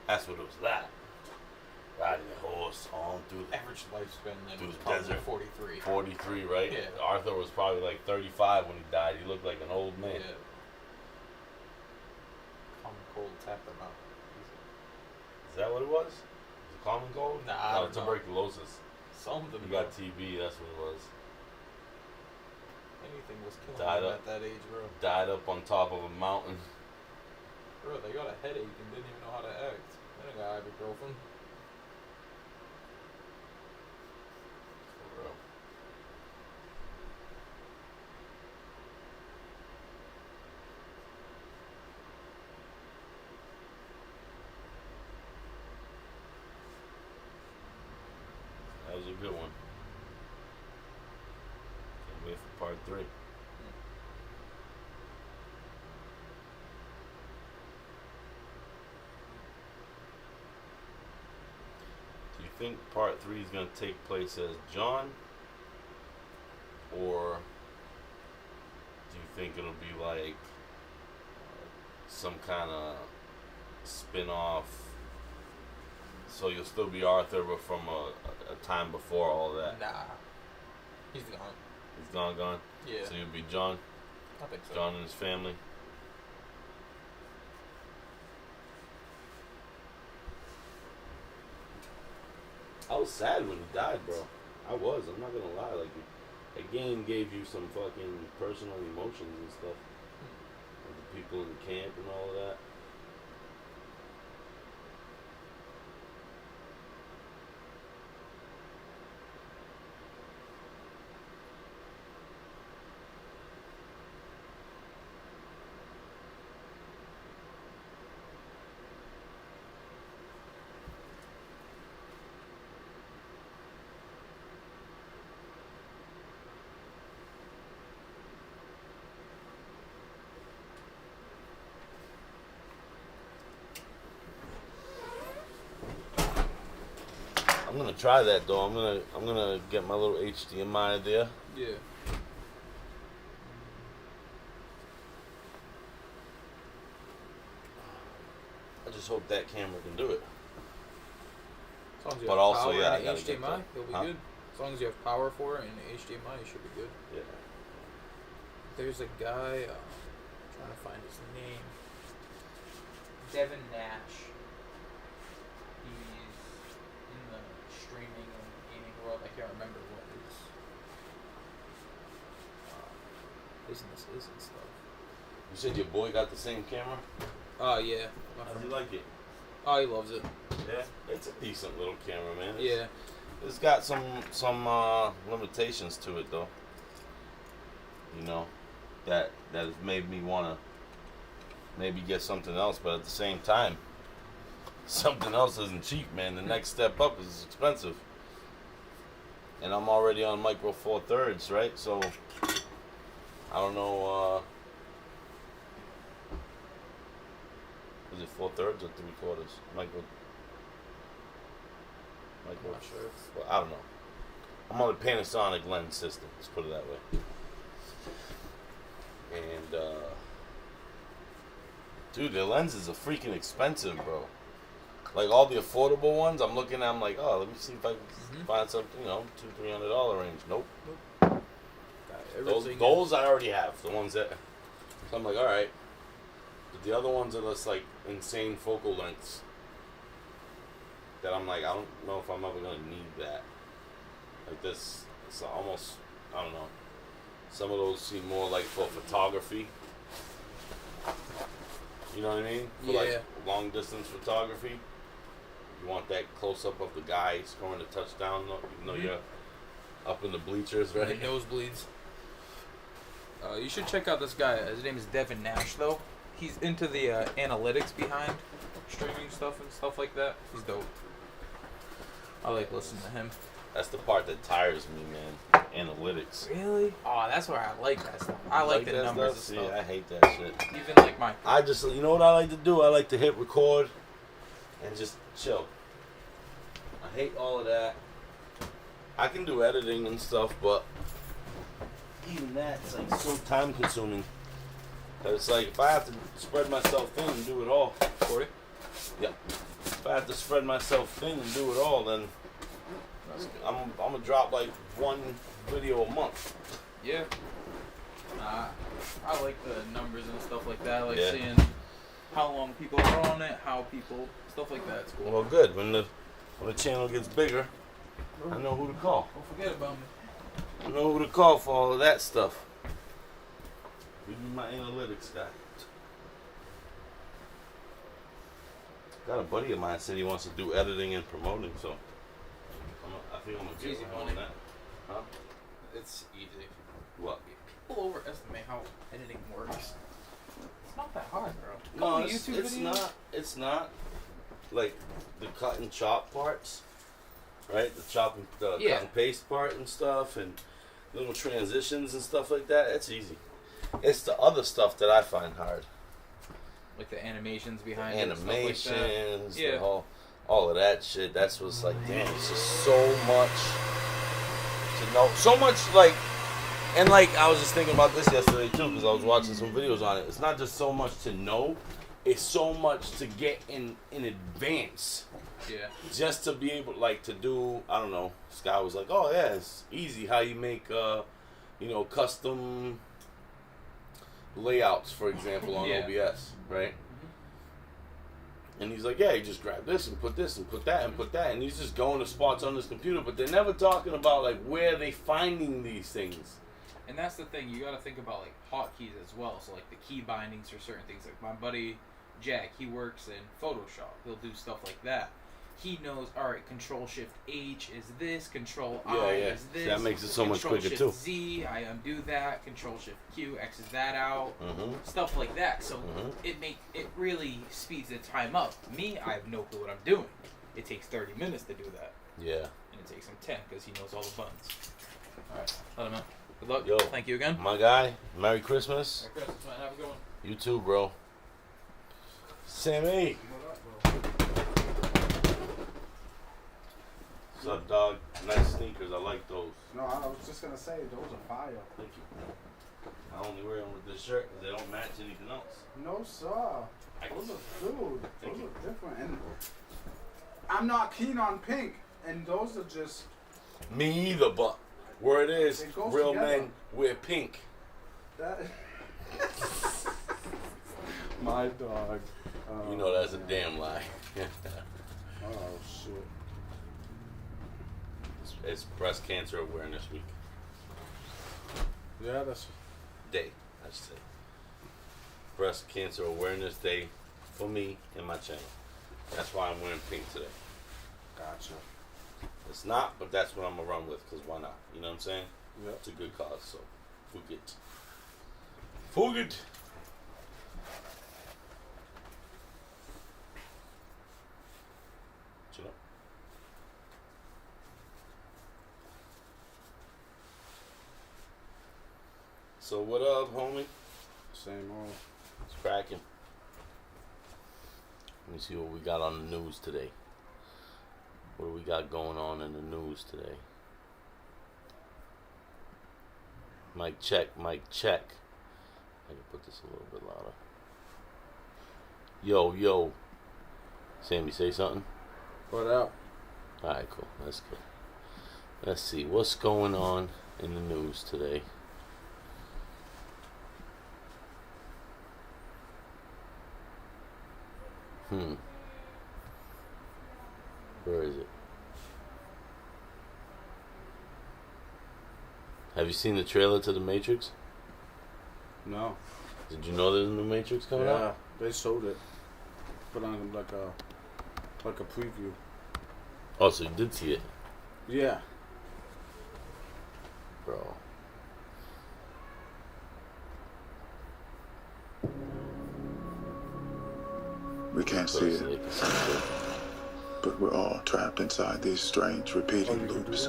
That's what it was like. Riding a horse on through the average lifespan then through was the probably desert. 43. 43, right? Yeah. Arthur was probably like 35 when he died. He looked like an old man. Yeah. Common cold tapped him out. Is that what it was? Was it common cold? Nah, I no, don't know. tuberculosis. Something. He got TB. That's what it was. Anything was killing Died him up at that age, bro. Died up on top of a mountain. Bro, they got a headache and didn't even know how to act. They didn't got ibuprofen. For real. That was a good one. Can't wait for part 3. Do you think part 3 is going to take place as John? Or do you think it'll be like some kind of spin-off? So you'll still be Arthur, but from a time before all that? Nah. He's gone. He's gone? Yeah. So you'll be John? I think so. John and his family? I was sad when he died, bro. I was. I'm not gonna lie. Like, that game gave you some fucking personal emotions and stuff. Like the people in the camp and all of that. I'm gonna try that though. I'm gonna get my little HDMI there. Yeah. I just hope that camera can do it. As long as you But have also, power yeah, I and gotta get HDMI, that. you'll be Huh? good. As long as you have power for it and HDMI, you should be good. Yeah. There's a guy, I'm trying to find his name. Devin Nash. He's in the streaming and gaming world. I can't remember what his business is and stuff. You said your boy got the same camera? Oh, yeah. How does he like it? Oh, he loves it. Yeah, it's a decent little camera, man. Yeah. It's got some limitations to it though. You know, that has made me wanna maybe get something else, but at the same time, something else isn't cheap, man. The next step up is expensive. And I'm already on micro 4/3, right? So I don't know, is it 4/3 or 3/4? Micro. I'm not sure. Well, I don't know. I'm on the Panasonic lens system. Let's put it that way. And dude, the lenses are freaking expensive, bro. Like all the affordable ones, I'm looking at. I'm like, oh, let me see if I can find something, you know, $200-300 range. Nope. Those I already have. The ones that. So I'm like, all right. But the other ones are just like insane focal lengths. That I'm like, I don't know if I'm ever gonna need that. Like this, it's almost, I don't know. Some of those seem more like for photography. You know what I mean? For like long distance photography. You want that close up of the guy scoring the touchdown, even though you're up in the bleachers, right? The nosebleeds. You should check out this guy. His name is Devin Nash, though. He's into the analytics behind streaming stuff and stuff like that. He's dope. I like listening to him. That's the part that tires me, man. Analytics. Really? Oh, that's where I like that stuff. I like the that numbers and See, stuff. I hate that shit. Even like my... I just, you know what I like to do? I like to hit record and just chill. I hate all of that. I can do editing and stuff, but even that's like so time consuming. It's like if I have to spread myself thin and do it all. 40? Yeah. If I have to spread myself thin and do it all, then I'm gonna drop like one video a month. Yeah. I like the numbers and stuff like that. I like Yeah. seeing how long people are on it, how people, stuff like that. It's cool. Well, good. When the channel gets bigger, I know who to call. Don't forget about me. I know who to call for all of that stuff. You be my analytics guy. Got a buddy of mine said he wants to do editing and promoting, so I think I'm gonna get him on that. Huh? It's easy. What? People overestimate how editing works. It's not that hard, bro. No, Couple YouTube it's videos. not. It's not like the cut and chop parts, right? The cut and paste part and stuff, and little transitions and stuff like that. It's easy. It's the other stuff that I find hard. Like the animations behind Animations, it, stuff like that. Yeah. all of that shit. That's what's like, damn, it's just so much to know. So much like, and like I was just thinking about this yesterday too, because I was watching some videos on it. It's not just so much to know, it's so much to get in advance. Yeah. Just to be able like to do, I don't know. This guy was like, oh yeah, it's easy how you make custom layouts, for example, on OBS, right? And he's like, yeah, you just grab this and put that and put that, and he's just going to spots on his computer, but they're never talking about like where they finding these things. And that's the thing, you got to think about like hotkeys as well. So like the key bindings for certain things. Like my buddy Jack, he works in Photoshop. He'll do stuff like that. He knows, all right, Control Shift H is this, Control I is this. That makes it so much quicker too. Control Shift Z, I undo that. Control Shift Q X's that out. Stuff like that. So it really speeds the time up. Me, I have no clue what I'm doing. It takes 30 minutes to do that. Yeah. And it takes him 10 because he knows all the buttons. All right, let him know. Good luck. Yo, thank you again. My guy, Merry Christmas. Merry Christmas, man. Have a good one. You too, bro. Sammy. What's up, dog? Nice sneakers. I like those. No, I was just gonna say those are fire. Thank you. I only wear them with this shirt because they don't match anything else. No, sir. Those are different. And I'm not keen on pink, and those are just. Me either, but where it is, real together. men wear pink. That. My dog. You know that's a damn lie. Oh shit. It's Breast Cancer Awareness Week. Yeah, that's day, I should say. Breast Cancer Awareness Day for me and my channel. That's why I'm wearing pink today. Gotcha. It's not, but that's what I'm gonna run with, because why not? You know what I'm saying? Yeah. It's a good cause, so fuck it. Chill out. So what up, homie? Same old. It's cracking. Let me see what we got on the news today. What do we got going on in the news today? Mic check, mic check. I can put this a little bit louder. Yo. Sammy, say something? What up? Alright, cool. That's good. Let's see. What's going on in the news today? Where is it? Have you seen the trailer to The Matrix? No. Did you know there's a new Matrix coming out? Yeah, they showed it. Put on like a preview. Oh, so you did see it? Yeah. Bro. We can't see it, but we're all trapped inside these strange repeating loops.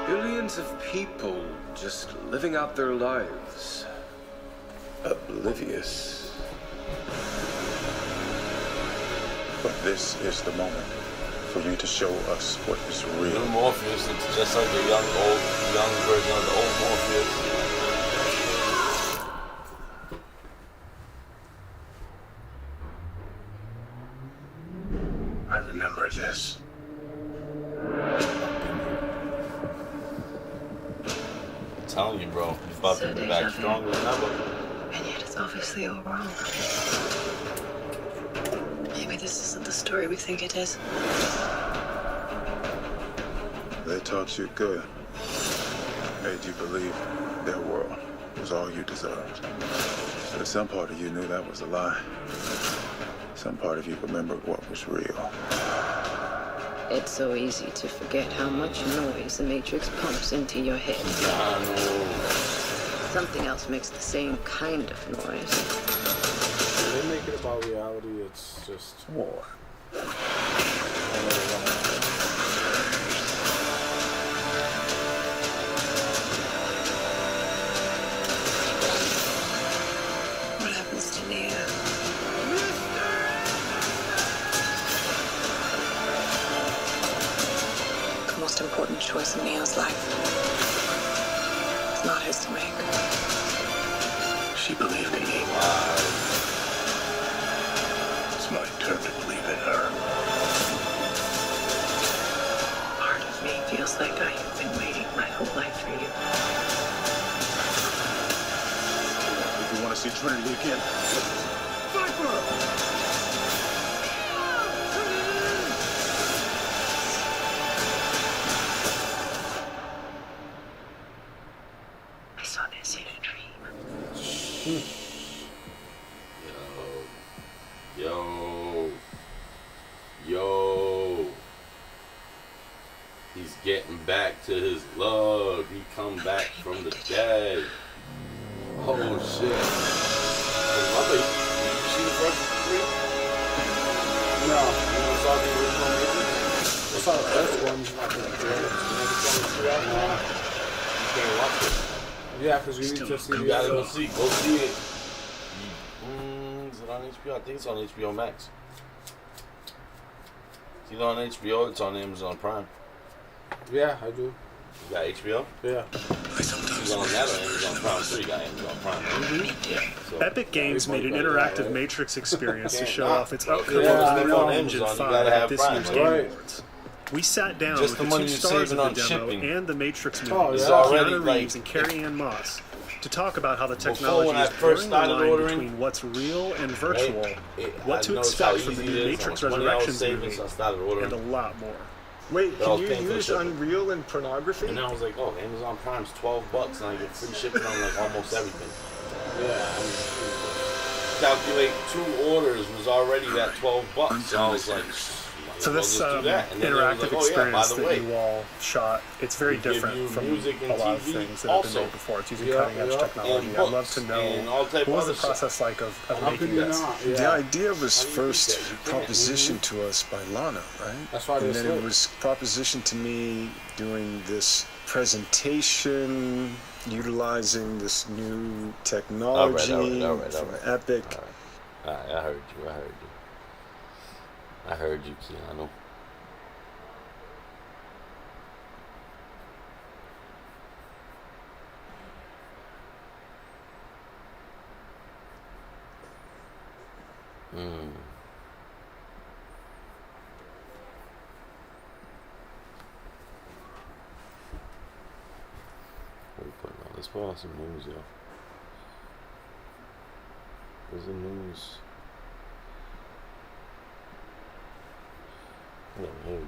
Billions of people just living out their lives. Oblivious. But this is the moment for you to show us what is real. New Morpheus, it's just like the young version of the old Morpheus. I remember this. I'm telling you, bro, he's about to be back stronger than ever. And yet it's obviously all wrong. Maybe this isn't the story we think it is. They taught you good. Made you believe their world was all you deserved. But some part of you knew that was a lie. Some part of you remembered what was real. It's so easy to forget how much noise the Matrix pumps into your head. Something else makes the same kind of noise. When they make it about reality, it's just war. What happens to Nia? The most important choice in Nia's life. It's not his to make. She believed in me. It's my turn to believe in her. Part of me feels like I have been waiting my whole life for you. If you want to see Trinity again, Viper! I saw this in a dream. Yo. He's getting back to his love. He come back from the dead. Oh shit. You see the first three? No. You never saw the original Matrix? I saw the first one. You can't watch it. Yeah, because we need to see. You gotta go see it. Is it on HBO? I think it's on HBO Max. It's either on HBO or it's on Amazon Prime. Yeah, I do. You got HBO? Yeah. It's on that or Amazon Prime too. You got Amazon Prime. So, Epic Games made an interactive Matrix experience to show off its upcoming Unreal Engine 5 at this year's Game Awards. We sat down with the two stars of the demo and the Matrix movies, Keanu Reeves and Carrie-Ann Moss, to talk about how the technology is blurring the line between what's real and virtual, what to expect from the new Matrix Resurrections movie, and a lot more. Wait, can you use Unreal in pornography? And I was like, oh, Amazon Prime's $12 and I get free shipping on like almost everything. Yeah. Calculate 2 orders was already that $12. So I was like, so this interactive experience that you all shot, it's very different from a lot of things that have been made before. It's using cutting-edge technology. I'd love to know, what was the process like of making this? The idea was first propositioned to us by Lana, right? That's why and then it was propositioned to me doing this presentation, utilizing this new technology from Epic. I heard you, Keanu. What are we putting on? Let's put on some news, yo. Where's the news? Oh, here we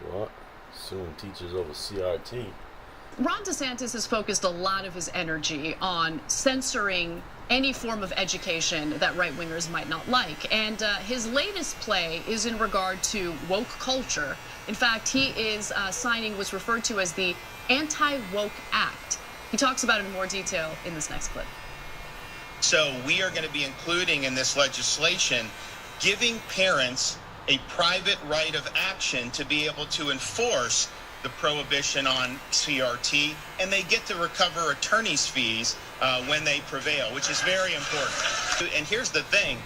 go. What? Suing teachers over CRT. Ron DeSantis has focused a lot of his energy on censoring any form of education that right-wingers might not like. And his latest play is in regard to woke culture. In fact, he is signing what's referred to as the Anti-Woke Act. He talks about it in more detail in this next clip. So we are going to be including in this legislation giving parents a private right of action to be able to enforce the prohibition on CRT, and they get to recover attorney's fees when they prevail, which is very important. And here's the thing.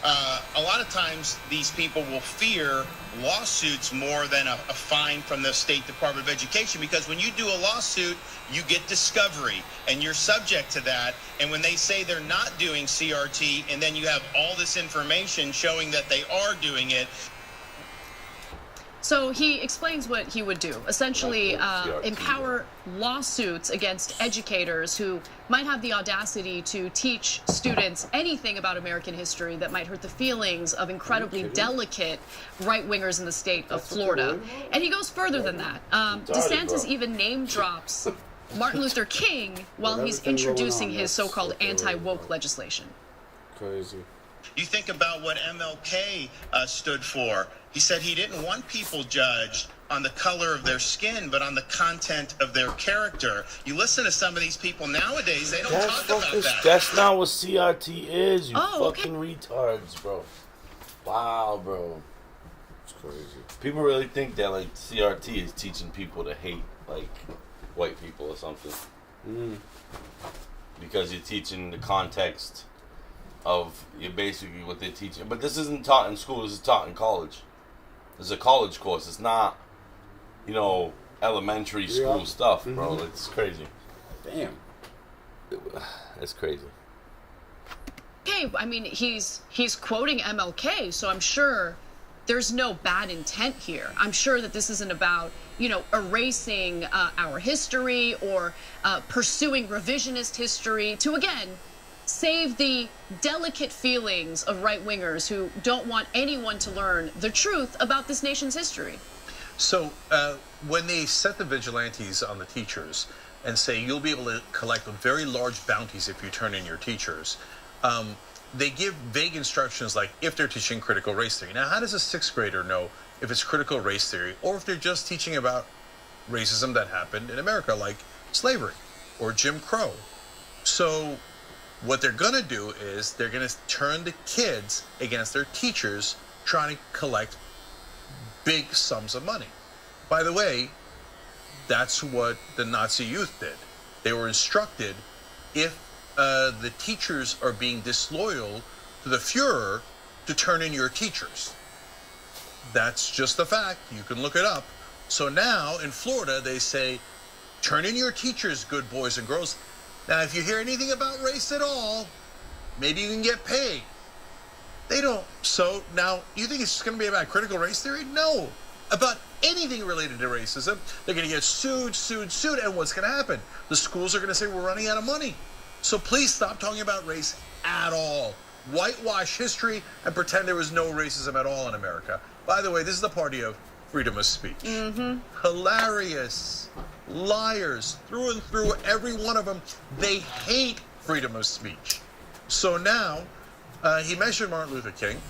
A lot of times these people will fear lawsuits more than a fine from the State Department of Education, because when you do a lawsuit, you get discovery and you're subject to that. And when they say they're not doing CRT and then you have all this information showing that they are doing it. So he explains what he would do. Essentially, empower lawsuits against educators who might have the audacity to teach students anything about American history that might hurt the feelings of incredibly delicate right-wingers in the state of Florida. And he goes further than that. DeSantis even name drops Martin Luther King while he's introducing his so-called anti-woke legislation. Crazy. You think about what MLK stood for. He said he didn't want people judged on the color of their skin, but on the content of their character. You listen to some of these people nowadays, they don't talk about that. That's not what CRT is, you fucking retards, bro. Wow, bro. It's crazy. People really think that, like, CRT is teaching people to hate, like, white people or something. Because you're teaching the context of basically what they're teaching. But this isn't taught in school, this is taught in college. It's a college course. It's not, elementary school stuff, bro. It's crazy. Damn. It's crazy. Okay, I mean, he's quoting MLK, so I'm sure there's no bad intent here. I'm sure that this isn't about, erasing our history or pursuing revisionist history to, again, save the delicate feelings of right-wingers who don't want anyone to learn the truth about this nation's history. So when they set the vigilantes on the teachers and say you'll be able to collect very large bounties if you turn in your teachers, they give vague instructions like if they're teaching critical race theory. Now, how does a sixth grader know if it's critical race theory or if they're just teaching about racism that happened in America, like slavery or Jim Crow? So what they're going to do is they're going to turn the kids against their teachers trying to collect big sums of money. By the way, that's what the Nazi youth did. They were instructed if the teachers are being disloyal to the Fuhrer to turn in your teachers. That's just a fact. You can look it up. So now in Florida, they say, turn in your teachers, good boys and girls. Now, if you hear anything about race at all, maybe you can get paid. They don't. So now, you think it's going to be about critical race theory? No. About anything related to racism, they're going to get sued, and what's going to happen? The schools are going to say, we're running out of money. So please stop talking about race at all. Whitewash history and pretend there was no racism at all in America. By the way, this is the party of freedom of speech. Hilarious. Liars through and through, every one of them. They hate freedom of speech. So now he mentioned Martin Luther King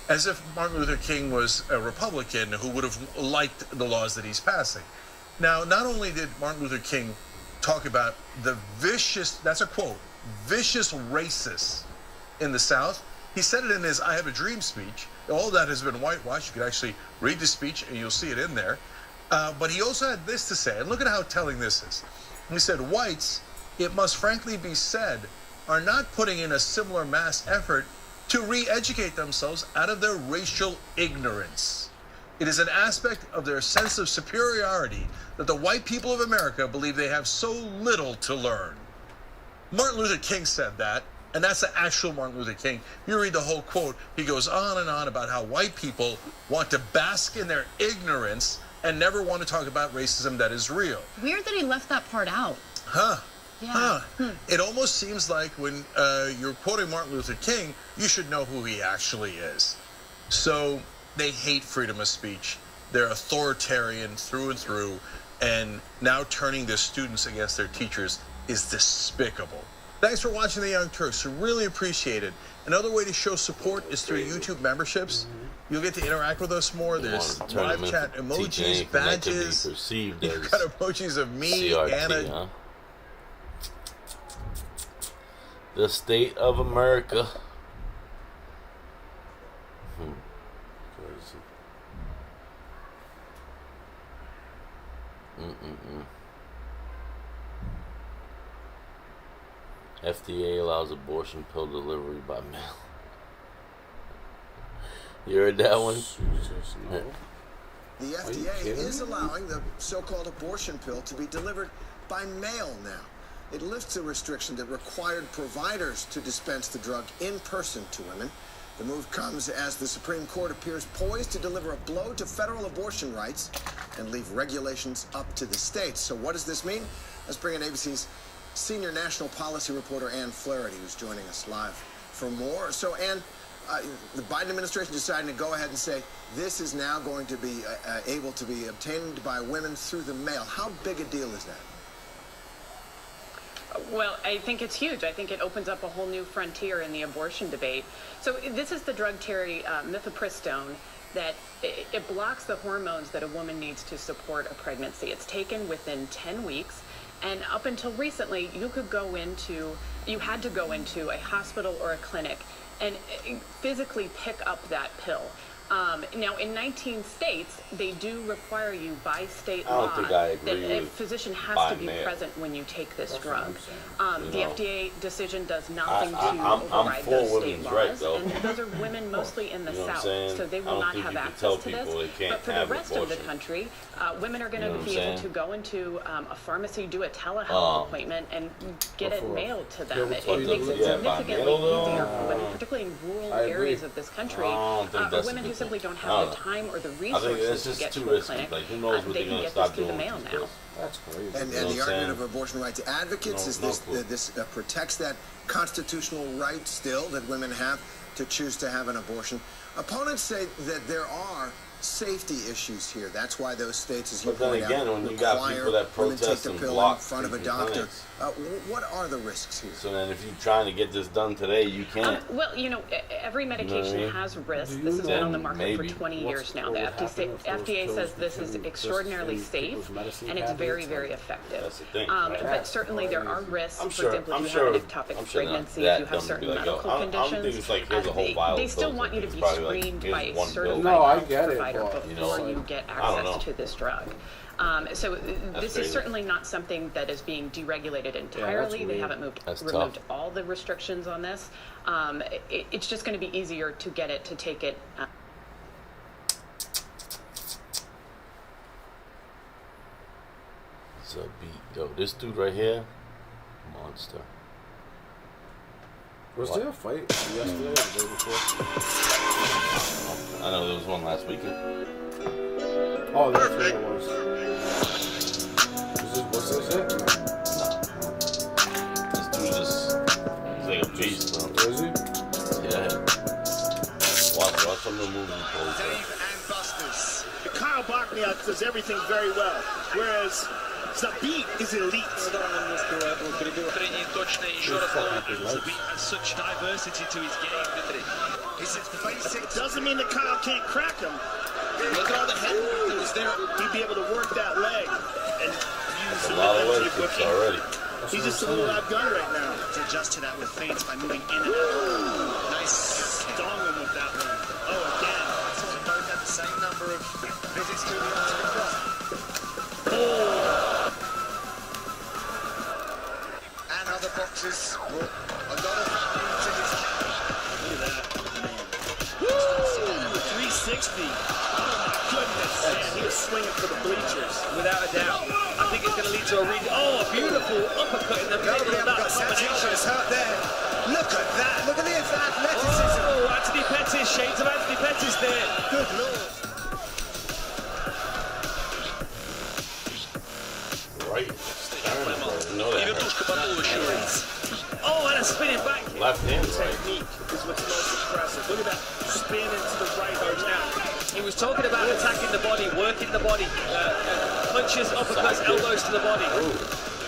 as if Martin Luther King was a Republican who would have liked the laws that he's passing. Now, not only did Martin Luther King talk about the vicious, that's a quote, vicious racists in the South, he said it in his I Have a Dream speech. All that has been whitewashed. You can actually read the speech and you'll see it in there. But he also had this to say, and look at how telling this is. He said, whites, it must frankly be said, are not putting in a similar mass effort to re-educate themselves out of their racial ignorance. It is an aspect of their sense of superiority that the white people of America believe they have so little to learn. Martin Luther King said that, and that's the actual Martin Luther King. You read the whole quote, he goes on and on about how white people want to bask in their ignorance and never want to talk about racism that is real. Weird that he left that part out. Yeah. It almost seems like when you're quoting Martin Luther King, you should know who he actually is. So they hate freedom of speech. They're authoritarian through and through, and now turning their students against their teachers is despicable. Thanks for watching The Young Turks. We really appreciate it. Another way to show support is through YouTube memberships. You'll get to interact with us more. There's live chat emojis, badges. You've got emojis of me, CRT, Anna. The state of America. FDA allows abortion pill delivery by mail. You heard that one? No. The FDA is allowing the so-called abortion pill to be delivered by mail now. It lifts a restriction that required providers to dispense the drug in person to women. The move comes as the Supreme Court appears poised to deliver a blow to federal abortion rights and leave regulations up to the states. So what does this mean? Let's bring in ABC's senior national policy reporter Ann Flaherty, who's joining us live for more. So, Ann, the Biden administration deciding to go ahead and say this is now going to be able to be obtained by women through the mail. How big a deal is that? Well, I think it's huge. I think it opens up a whole new frontier in the abortion debate. So this is the drug, Terry, mifepristone, that it blocks the hormones that a woman needs to support a pregnancy. It's taken within 10 weeks. And up until recently, you had to go into a hospital or a clinic and physically pick up that pill. Now, in 19 states, they do require you by state law that a physician has to be present when you take this drug. The FDA decision does nothing to override those state laws, and those are women mostly in the South, so they will not have access to this. But for the rest of the country, women are going to be able to go into a pharmacy, do a telehealth appointment, and get it mailed to them. It makes it significantly easier for women, particularly in rural areas of this country, women who simply don't have the time or the resources to get to a clinic. They can get this through the mail now. That's crazy. And the argument of abortion rights advocates is this protects that constitutional right still that women have to choose to have an abortion. Opponents say that there are safety issues here. That's why those states, as you point out, when you got people that protest and block in front of a doctor. What are the risks here? So then if you're trying to get this done today, you can't. Well, every medication has risks. This has been on the market for 20 years now. The FDA says this is extraordinarily safe, and it's very, very effective. That's the thing, but certainly there are risks. For example, if you have an ectopic pregnancy, if you have certain medical conditions, they still want you to be screened by a certified provider before you get access to this drug. So this is certainly not something that is being deregulated entirely. They haven't removed all the restrictions on this. It's just going to be easier to get it, to take it. So yo, this dude right here, monster. Was there a fight yesterday or the day before? I know there was one last weekend. Oh, that's what it was. Was this it? No. This dude he's like a beast, bro. Is he? Yeah. Watch some of the movie posts. Dave and Buster's. Kyle Bachniak does everything very well, whereas Zabit is elite. Zabit has such diversity to his game. It doesn't mean that Kyle can't crack him. Look at all the head that was there. He'd be able to work that leg and use a lot of work already. He's just a little outgunned right now. To adjust to that with feints by moving in and out. Nice. Stung him with that one. Oh, again. So we both had the same number of visits to the ultimate cross. And other boxes brought a lot of value to his camp. Look at that. 360. Goodness, man, he was swinging for the bleachers, without a doubt. I think it's going to lead to a a beautiful uppercut in the middle of that combination. There. Look at that. Look at the athleticism. Oh, Anthony Pettis, shades of Anthony Pettis there. Good lord. Right. Oh, and a spinning back. Left hand technique is what's most impressive. Look at that spin into the right right now. He was talking about attacking the body, working the body, punches, uppercuts, elbows to the body.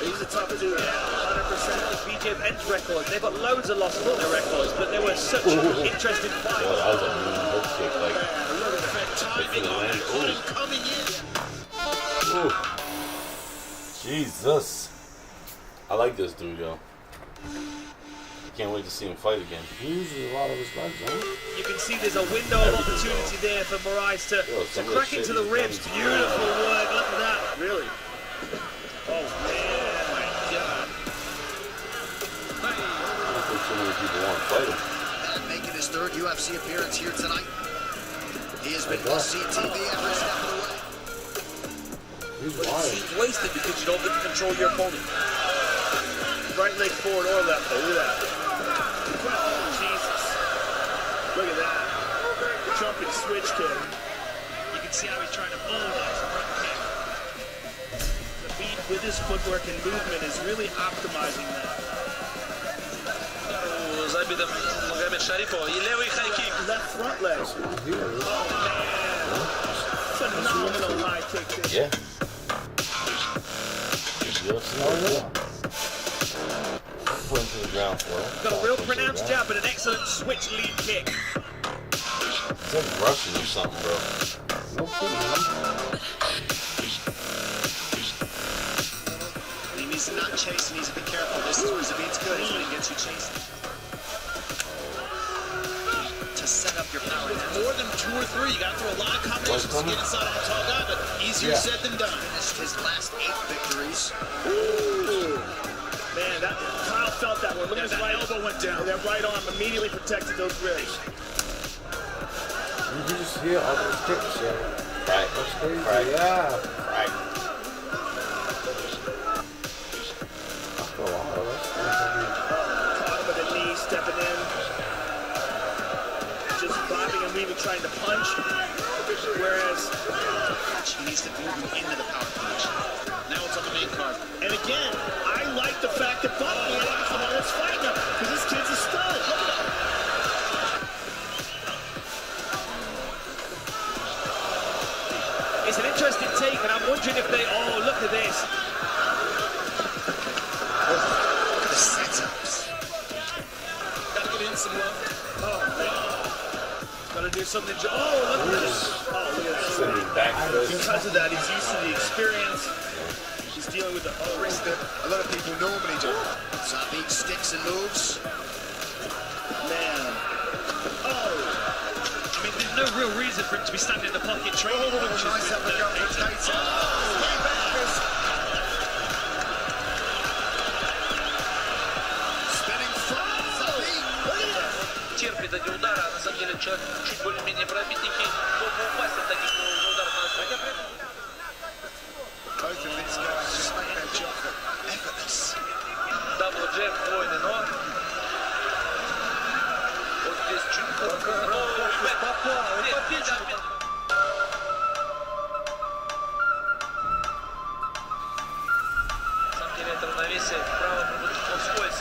He's a tough dude. 100% of BJ Penn's records. They've got loads of losses on their records, but they were such interesting fights. That was a really hook kick, coming in. Ooh. Jesus. I like this dude, yo. Can't wait to see him fight again. He uses a lot of his legs, huh? You can see there's a window of opportunity there for Moraes to crack into the ribs. Beautiful work, look at that. Really? UFC appearance here tonight. He has been must-see TV every step of the way. He's seems wasted because you don't get to control your opponent. Right leg forward or left. Oh, look at that. Oh, Jesus. Look at that. Jumping switch kick. You can see how he's trying to bulldoze the front kick. The beat with his footwork and movement is really optimizing that. Zabita Magomed Sharipov. И левый high kick. Left front leg. Oh, man. Phenomenal high kick there. Yeah. Put him to the ground for it. Got a real pronounced jab and an excellent switch lead kick. It's like Russian or something, bro. No kidding, man. He needs to not chase, he needs to be careful. This is where Zabit's good, is when he gets you chasing. To set up your power. More than 2 or 3. You got to throw a lot of combinations to get inside of a tall guy, but easier said than done. Finished his last 8 victories. Ooh. Man, Kyle felt that one. Look at that right elbow went down. That right arm immediately protected those ribs. You just hear all those kicks, yo. Right. That's crazy. Right. Yeah. Right. Oh, wow. Caught him with a knee, stepping in. Just bobbing and weaving, trying to punch. Whereas he needs to move him into the power punch. Now it's on the main card. And again, I like the fact that Buckley is the one that's fighting him, because this kid's a stud. Look at him. It's an interesting take, and I'm wondering if they, oh, look at this. Look at the setups. Gotta get in some love. Oh, man. Gotta do something. Oh, look at this. Oh, look at this. Because of that, he's used to the experience. He's dealing with the risk that a lot of people normally do. Zabit sticks and moves. Man. Oh. I mean, there's no real reason for him to be standing in the pocket trading punches. Nice uppercut from Tatum. Spinning front, Zabit. Терпит эти удары, на самом деле человек чуть более-менее пробитненький, мог бы упасть от таких ударов на основе. Both of these guys just make their job effortless. Дабл джеб, двойный ног. Вот здесь чуть попал. На самом деле это равновесие вправо в пояс.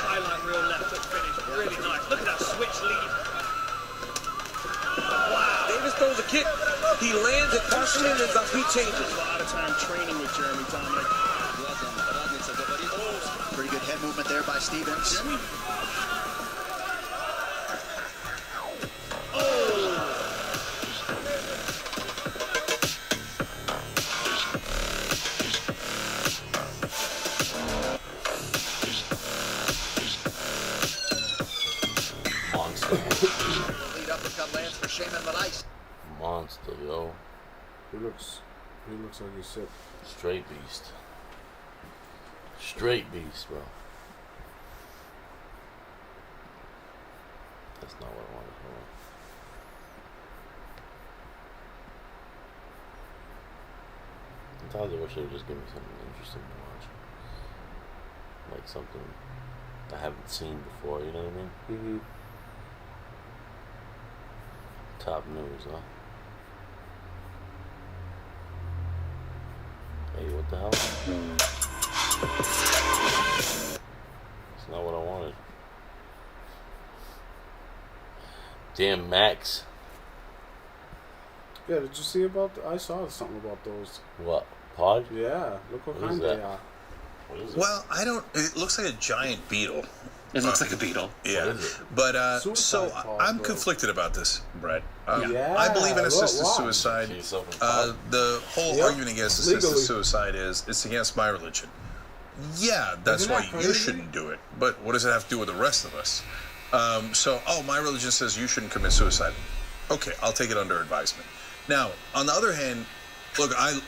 Highline real left hook finish. Really nice. Look at that switch lead. Wow. Davis throws a kick. He lands it partially and then Zabit changes. A lot of time training with Jeremy Dominic. Pretty good head movement there by Stevens. Lead uppercut lands for Shaman Marais. Monster, yo. He looks like he's sick. Straight beast. Straight beast, bro. That's not what I wanted. Sometimes I wish they would just give me something interesting to watch. Like something I haven't seen before, you know what I mean? Mm-hmm. Top news, huh? Hey, what the hell? It's not what I wanted. Damn Max. Yeah, did you see about? I saw something about those. What? Pod? Yeah, look what kind they are. What is it? Well, I don't. It looks like a giant beetle. It looks like a beetle. Yeah, but so I'm conflicted about this, Brett. I believe in assisted suicide. The whole argument against assisted suicide is it's against my religion. Yeah, that's why you shouldn't do it. But what does it have to do with the rest of us? My religion says you shouldn't commit suicide. Okay, I'll take it under advisement. Now, on the other hand, look, I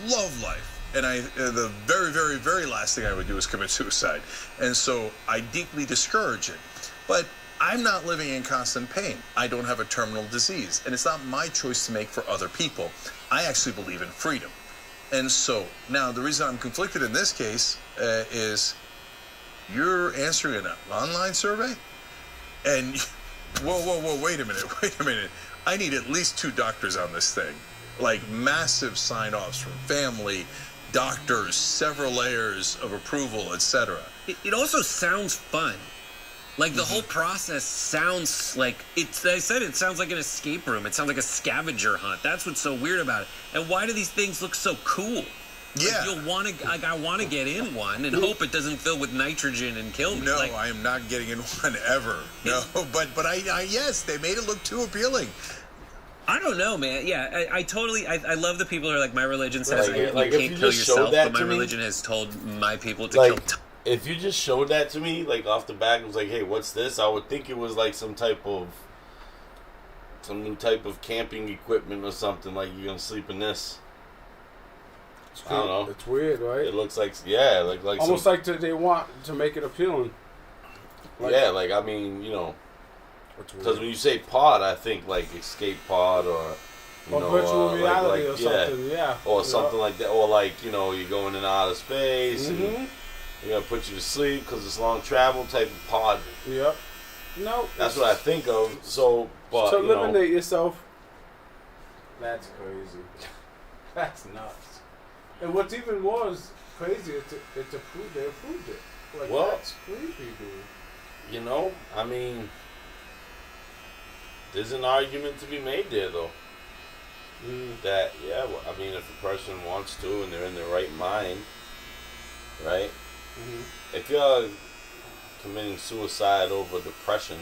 love life. And the very, very, very last thing I would do is commit suicide. And so I deeply discourage it. But I'm not living in constant pain. I don't have a terminal disease, and it's not my choice to make for other people. I actually believe in freedom. And so, now, the reason I'm conflicted in this case is you're answering an online survey? And, whoa, wait a minute. I need at least 2 doctors on this thing. Like, massive sign-offs from family, doctors, several layers of approval, etc. It also sounds fun. Like, the whole process sounds like, it sounds like an escape room. It sounds like a scavenger hunt. That's what's so weird about it. And why do these things look so cool? Yeah. Like, I want to get in one and hope it doesn't fill with nitrogen and kill me. No, I am not getting in one ever. No, but yes, they made it look too appealing. I don't know, man. Yeah, I totally, I love the people who are like, my religion says you if can't you kill just showed yourself, that but my to me, religion has told my people to kill. If you just showed that to me, like off the back, it was like, hey, what's this? I would think it was like some new type of camping equipment or something. Like, you're gonna sleep in this. I don't know. It's weird, right? It looks like, yeah, like almost like they want to make it appealing. Like, yeah, like, I mean, you know, because when you say pod, I think like escape pod or virtual reality or something, or something like that, or like, you know, you're going in outer space and you're gonna put you to sleep because it's long travel type of pod. Yep. No, that's what I think of. So, but to eliminate yourself. That's crazy. That's nuts. And what's even more is crazy is they approved it. Like, that's creepy, dude. You know, I mean, there's an argument to be made there, though. That, I mean, if a person wants to and they're in their right mind, right? If you're committing suicide over depression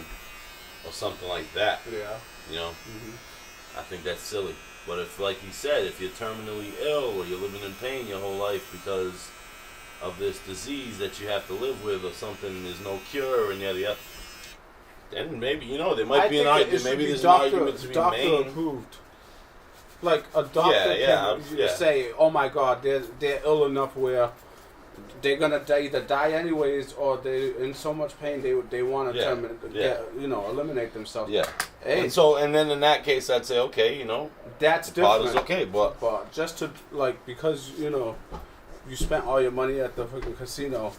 or something like that, you know, I think that's silly. But if, like he said, if you're terminally ill or you're living in pain your whole life because of this disease that you have to live with or something, there's no cure and yada, then maybe, you know, there might be an argument. Maybe there's an argument to be made. Approved. Like a doctor can say, "Oh my God, they're ill enough where they're gonna either die anyways, or they're in so much pain they want to eliminate themselves." Yeah. Hey. And then in that case, I'd say, okay, you know, that's the different. pot is okay, but just to because you spent all your money at the fucking casino.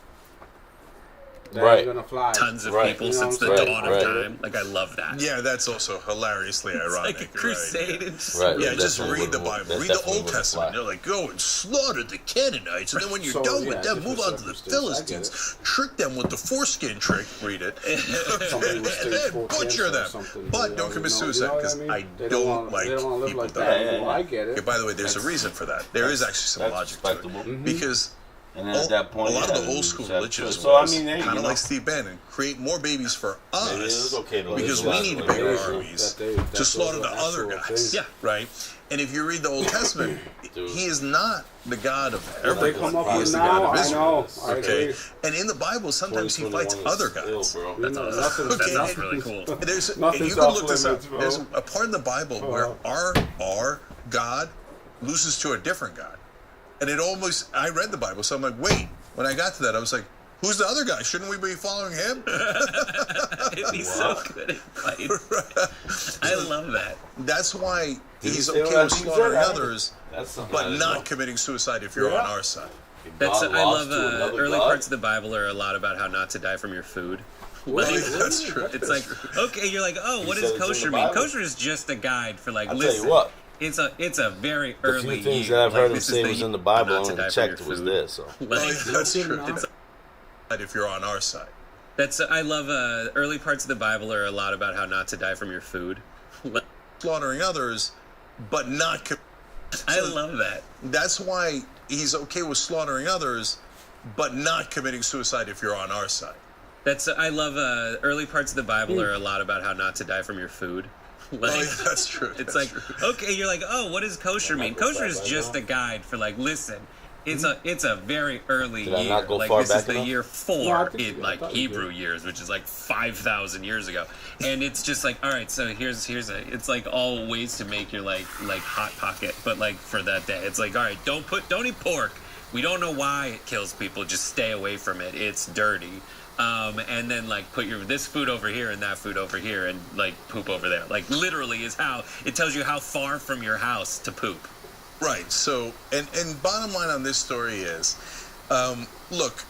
Gonna fly. Tons of people since the dawn of time. Like, I love that. Yeah, that's also hilariously ironic. Like a crusade. Just read the Bible. Read the Old Testament. They're like, go and slaughter the Canaanites, and then when you're done with them, move on to the Philistines. Trick them with the foreskin trick. Read it. And then butcher them. But don't commit suicide, because I don't like people dying. I get it. By the way, there's a reason for that. There is actually some logic to it. Because and then at that point, a lot of the old school religions kind of like Steve Bannon, create more babies for us because we need bigger armies to slaughter the other guys. Yeah, right. And if you read the Old Testament, he is not the God of everyone. He is the God of Israel. Okay, and in the Bible, sometimes he fights other gods. That's really cool. You can look this up. There's a part in the Bible where our God loses to a different God. And I read the Bible, so I'm like, wait. When I got to that, I was like, who's the other guy? Shouldn't we be following him? He's so good at fighting. I love that. That's why he's okay with slaughtering others, but not committing suicide if you're on our side. I love early parts of the Bible are a lot about how not to die from your food. That's true. It's like, okay, you're like, oh, what does kosher mean? Kosher is just a guide for like, listen. Tell you what. It's a very early year. The few things that I've heard him say was in the Bible, I only checked was this. So. That's true. If you're on our side. I love early parts of the Bible are a lot about how not to die from your food. Slaughtering others, but not. I love that. That's why he's okay with slaughtering others, but not committing suicide if you're on our side. I love early parts of the Bible are a lot about how not to die from your food. That's true. It's like, okay, you're like, oh, what does kosher mean? Kosher is just a guide for like, listen, it's a very early year. Like, this is the year 4 in like Hebrew years, which is like 5,000 years ago. And it's just like, all right, so here's it's like all ways to make your like hot pocket, but like for that day, it's like, all right, don't eat pork. we don't know why it kills people. Just stay away from it. It's dirty. And then like put this food over here and that food over here and like poop over there. Like literally is how it tells you how far from your house to poop. Right. So, and bottom line on this story is, look,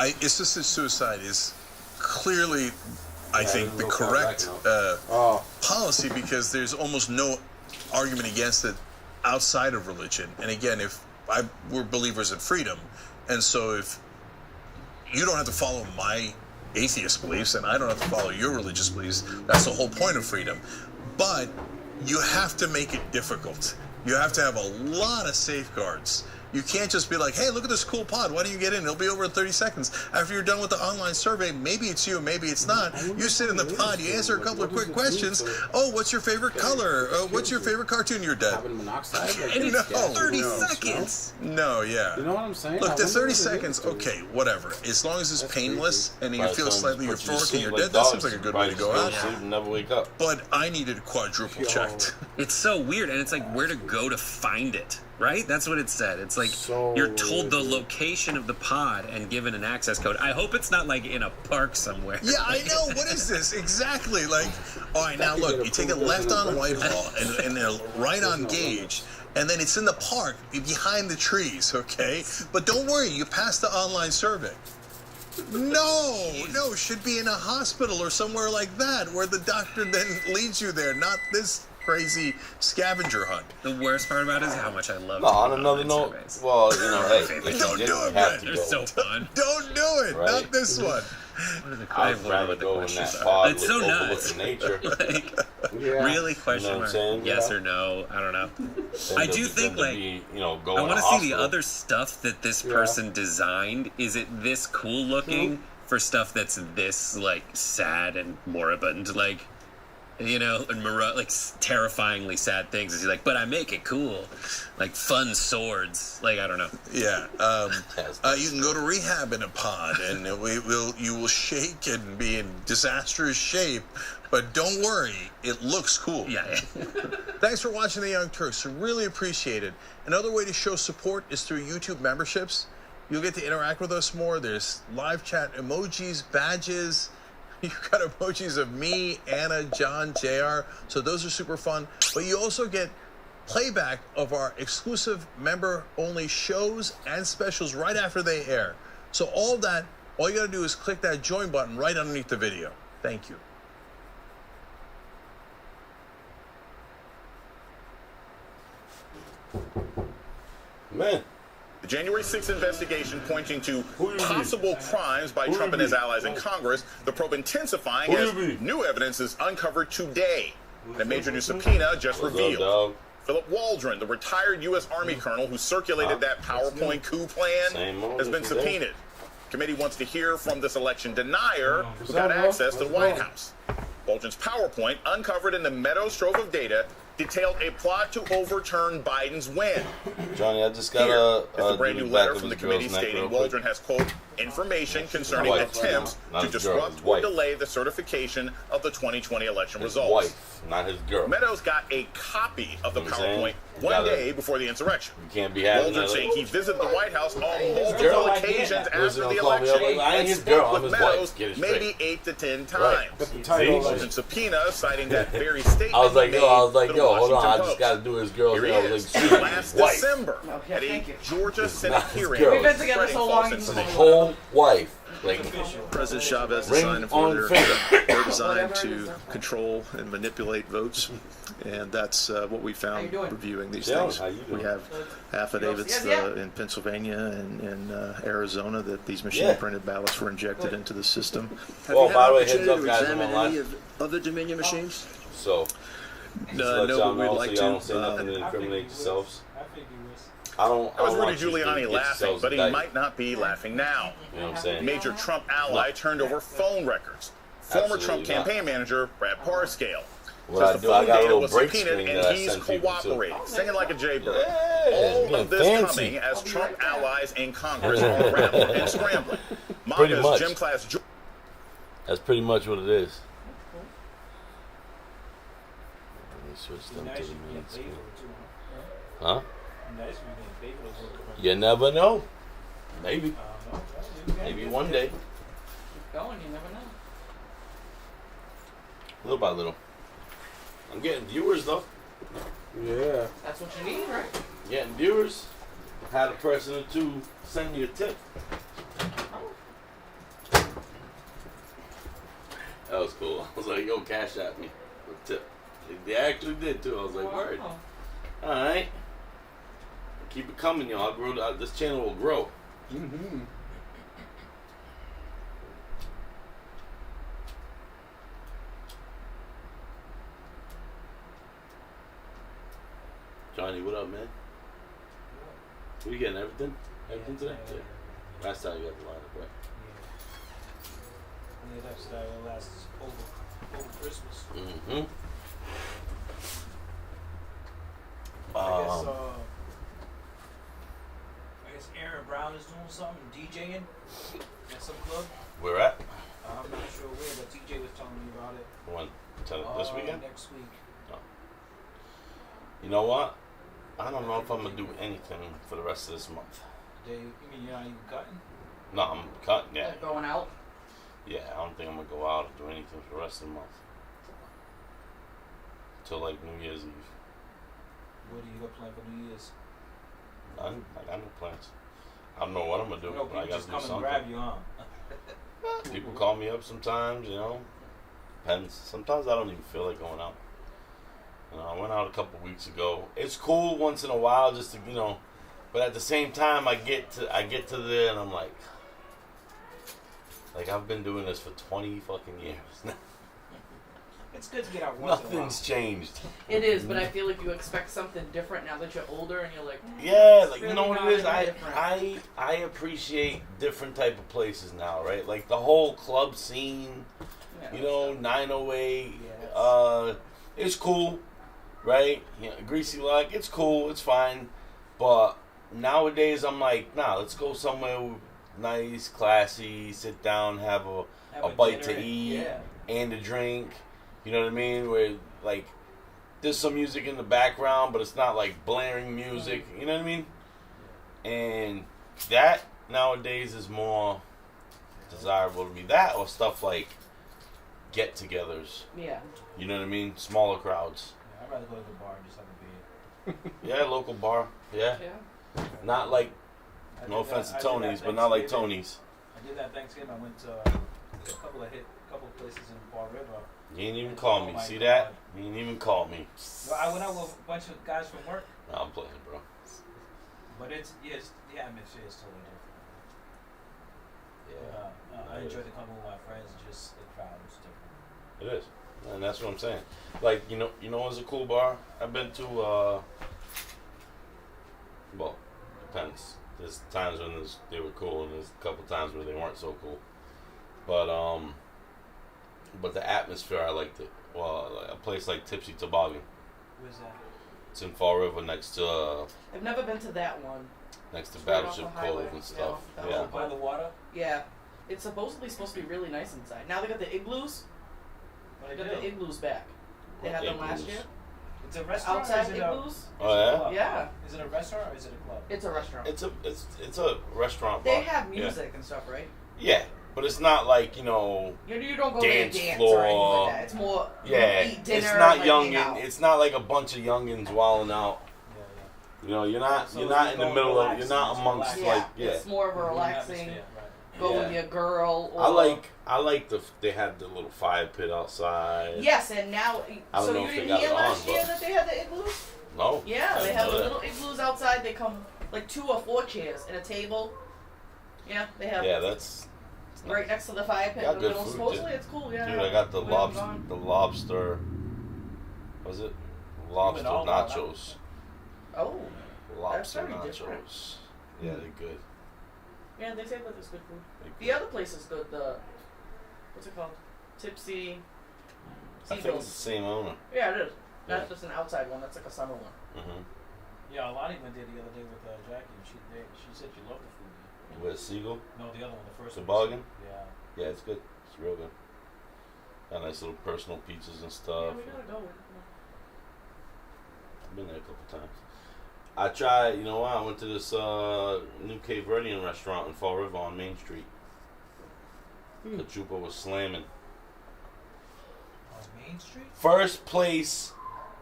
assisted suicide is clearly, I think, the correct policy, because there's almost no argument against it outside of religion. And again, we're believers in freedom, and so if you don't have to follow my atheist beliefs and I don't have to follow your religious beliefs, that's the whole point of freedom. But you have to make it difficult. You have to have a lot of safeguards. You can't just be like, hey, look at this cool pod. Why don't you get in? It'll be over in 30 seconds. After you're done with the online survey, maybe it's you, maybe it's not. You sit in the pod, you answer a couple of quick questions. Oh, what's your favorite color? What's your favorite cartoon? You're dead. Carbon monoxide? Like, and it's 30 seconds. No, yeah. You know what I'm saying? Look, the 30 seconds, okay, whatever. As long as it's painless and you feel slightly euphoric and you're dead, that seems like a good way to go out. And never wake up. But I needed quadruple checked. It's so weird, and it's like where to go to find it. Right? That's what it said. It's like you're told the location of the pod and given an access code. I hope it's not like in a park somewhere. Yeah, I know. What is this? Exactly. Like, all right, now look, you take it left on Whitehall and they're right on Gage, and then it's in the park behind the trees, okay? But don't worry, you passed the online survey. No, it should be in a hospital or somewhere like that where the doctor then leads you there, not this crazy scavenger hunt. The worst part about it is how much I love on another note, surveys. well, you know, hey, don't do it, man. They're so fun. Don't do it. Right? Not this one. I'd rather go in that pod it's so nuts. Nature. Like, really? Question mark? Yes or no? I don't know. I do think like I want to see the other stuff that this person designed. Is it this cool looking for stuff that's this like sad and moribund? Like, you know, and like terrifyingly sad things. Is he like, but I make it cool, like fun swords. Like, I don't know. Yeah, you can go to rehab in a pod, and you will shake and be in disastrous shape. But don't worry, it looks cool. Yeah. Thanks for watching The Young Turks. I really appreciate it. Another way to show support is through YouTube memberships. You'll get to interact with us more. There's live chat emojis, badges. You've got emojis of me, Anna, John, JR. So those are super fun. But you also get playback of our exclusive member-only shows and specials right after they air. So all you got to do is click that join button right underneath the video. Thank you. Man. The January 6th investigation pointing to possible crimes by Trump and his allies in Congress. The probe intensifying as new evidence is uncovered today. And a major new subpoena just revealed. Philip Waldron, the retired U.S. Army colonel who circulated that PowerPoint coup plan, has been subpoenaed. Committee wants to hear from this election denier who got access to the White House. Waldron's PowerPoint, uncovered in the Meadows trove of data, detailed a plot to overturn Biden's win. Johnny, I just got a brand new letter from the committee stating Waldron has, quote, information concerning attempts to disrupt or delay the certification of the 2020 election results. Not his girl. Meadows got a copy of the PowerPoint one day before the insurrection. You can't be having Waldron saying he visited the White House on multiple occasions after the election and spoke with Meadows maybe 8 to 10 times. Waldron's subpoena citing that very statement. I was like, yo, hold on, I just got to do his girl. Last December at a Georgia Senate hearing. We've been together so long. His whole wife. Like President Chavez designed them for they're designed to control and manipulate votes, and that's what we found reviewing these things. We have affidavits in Pennsylvania and in Arizona that these machine-printed ballots were injected into the system. Well, by the way, heads up, guys, I'm online. Any of other Dominion machines? So, no, but we'd like to. Don't say nothing to incriminate yourselves. That was Rudy Giuliani laughing, but he might not be laughing now. You know what I'm saying? Major Trump ally turned over phone records. Former Trump campaign manager Brad Parscale says the phone data was subpoenaed and he's cooperating, singing like a jaybird. All of this coming as Trump allies in Congress are rambling and scrambling. MAGA's gym class. That's pretty much what it is. Let me switch them to the main screen. Huh? You never know. Maybe. Maybe one day. Keep going, you never know. Little by little. I'm getting viewers though. Yeah. That's what you need, right? Getting viewers. Had a person or two send me a tip. That was cool. I was like, yo, cash at me. A tip. They actually did too. I was like, word. Alright. Keep it coming, y'all. I'll grow. This channel will grow. Mm-hmm. Johnny, what up, man? What you getting? Everything? Everything today? Yeah. Last time you got the lineup, right? Yeah, that's that last over Christmas. Mm-hmm. I guess Aaron Brown is doing something, DJing at some club. Where at? I'm not sure where, but TJ was telling me about it. When? This weekend? Next week. Oh. You know what? I don't know if I'm gonna do anything for the rest of this month. You mean you're not even cutting? No, I'm cutting. Yeah. Like going out? Yeah, I don't think I'm gonna go out or do anything for the rest of the month. Till like New Year's Eve. What do you got planned for New Year's? None. I got no plans. I don't know what I'm gonna do. You know, but I people gotta just do come something. and grab you, huh? People call me up sometimes, you know. Depends. Sometimes I don't even feel like going out. You know, I went out a couple weeks ago. It's cool once in a while just to, you know, but at the same time I get to there and I'm like I've been doing this for 20 fucking years. It's good to get out once in a while. Nothing's changed. It is, but I feel like you expect something different now that you're older and you're like, yeah, like really you know what it is? I appreciate different type of places now, right? Like the whole club scene, you know, 908, it's cool, right? You know, Greasy Luck, it's cool, it's fine. But nowadays I'm like, nah, let's go somewhere nice, classy, sit down, have a bite to eat and a drink. You know what I mean? Where like there's some music in the background, but it's not like blaring music. You know what I mean? And that nowadays is more desirable to me. That or stuff like get-togethers. Yeah. You know what I mean? Smaller crowds. Yeah, I'd rather go to the bar and just have a beer. Yeah, local bar. Yeah. Not like, no offense to Tony's, but not like Tony's. I did that Thanksgiving. I went to a couple places in Bar River. You ain't even call me. See that? You ain't even call me. Well, I went out with a bunch of guys from work. No, I'm playing, bro. But the atmosphere is totally different. Yeah. I enjoyed the company with my friends. Just the crowd was different. It is, and that's what I'm saying. Like you know, it's a cool bar. I've been to. Well, depends. There's times when they were cool, and there's a couple times where they weren't so cool. But the atmosphere, I liked it. Well, a place like Tipsy Toboggan. Where's that? It's in Fall River, next to. I've never been to that one. Next to Battleship Cove and stuff. Yeah. By the water. Yeah, it's supposed to be really nice inside. Now they got the igloos. They got the igloos back. They had them last year. It's a restaurant. Outside igloos. Oh yeah. Yeah. Is it a restaurant or is it a club? It's a restaurant. It's a restaurant. They bar. have music and stuff, right? Yeah. But it's not like, you don't go dance there and dance floor. or anything like that. It's more eat dinner. It's not like youngin. It's not like a bunch of youngins wilding out. You know, you're not in the middle of. You're not amongst It's more of a relaxing. Go with your girl. Or I like they had the little fire pit outside. Yes, and now I don't know you if they didn't got hear it last on, year but that they had the igloos? No. Yeah, they have the little igloos outside. They come like 2 or 4 chairs and a table. Yeah, they have. Yeah, that's. Right next to the fire pit in the middle. Supposedly it's cool, yeah. Dude, I got the lobster. Was it? Lobster nachos. Oh. Lobster that's very nachos. Different. Yeah, they're good. Yeah, they say that there's good food. The other place is good. What's it called? Tipsy. I think it's the same owner. Yeah, it is. That's just an outside one. That's like a summer one. Mm-hmm. Yeah, Alani went there the other day with Jackie, and she said she loved the food. With Siegel? No, the other one, the first one. Toboggan? Yeah. Yeah, it's good. It's real good. Got nice little personal pizzas and stuff. Yeah, we gotta go. I've been there a couple times. I tried, you know what? I went to this new Cape Verdean restaurant in Fall River on Main Street. Cachupa was slamming. On Main Street? First place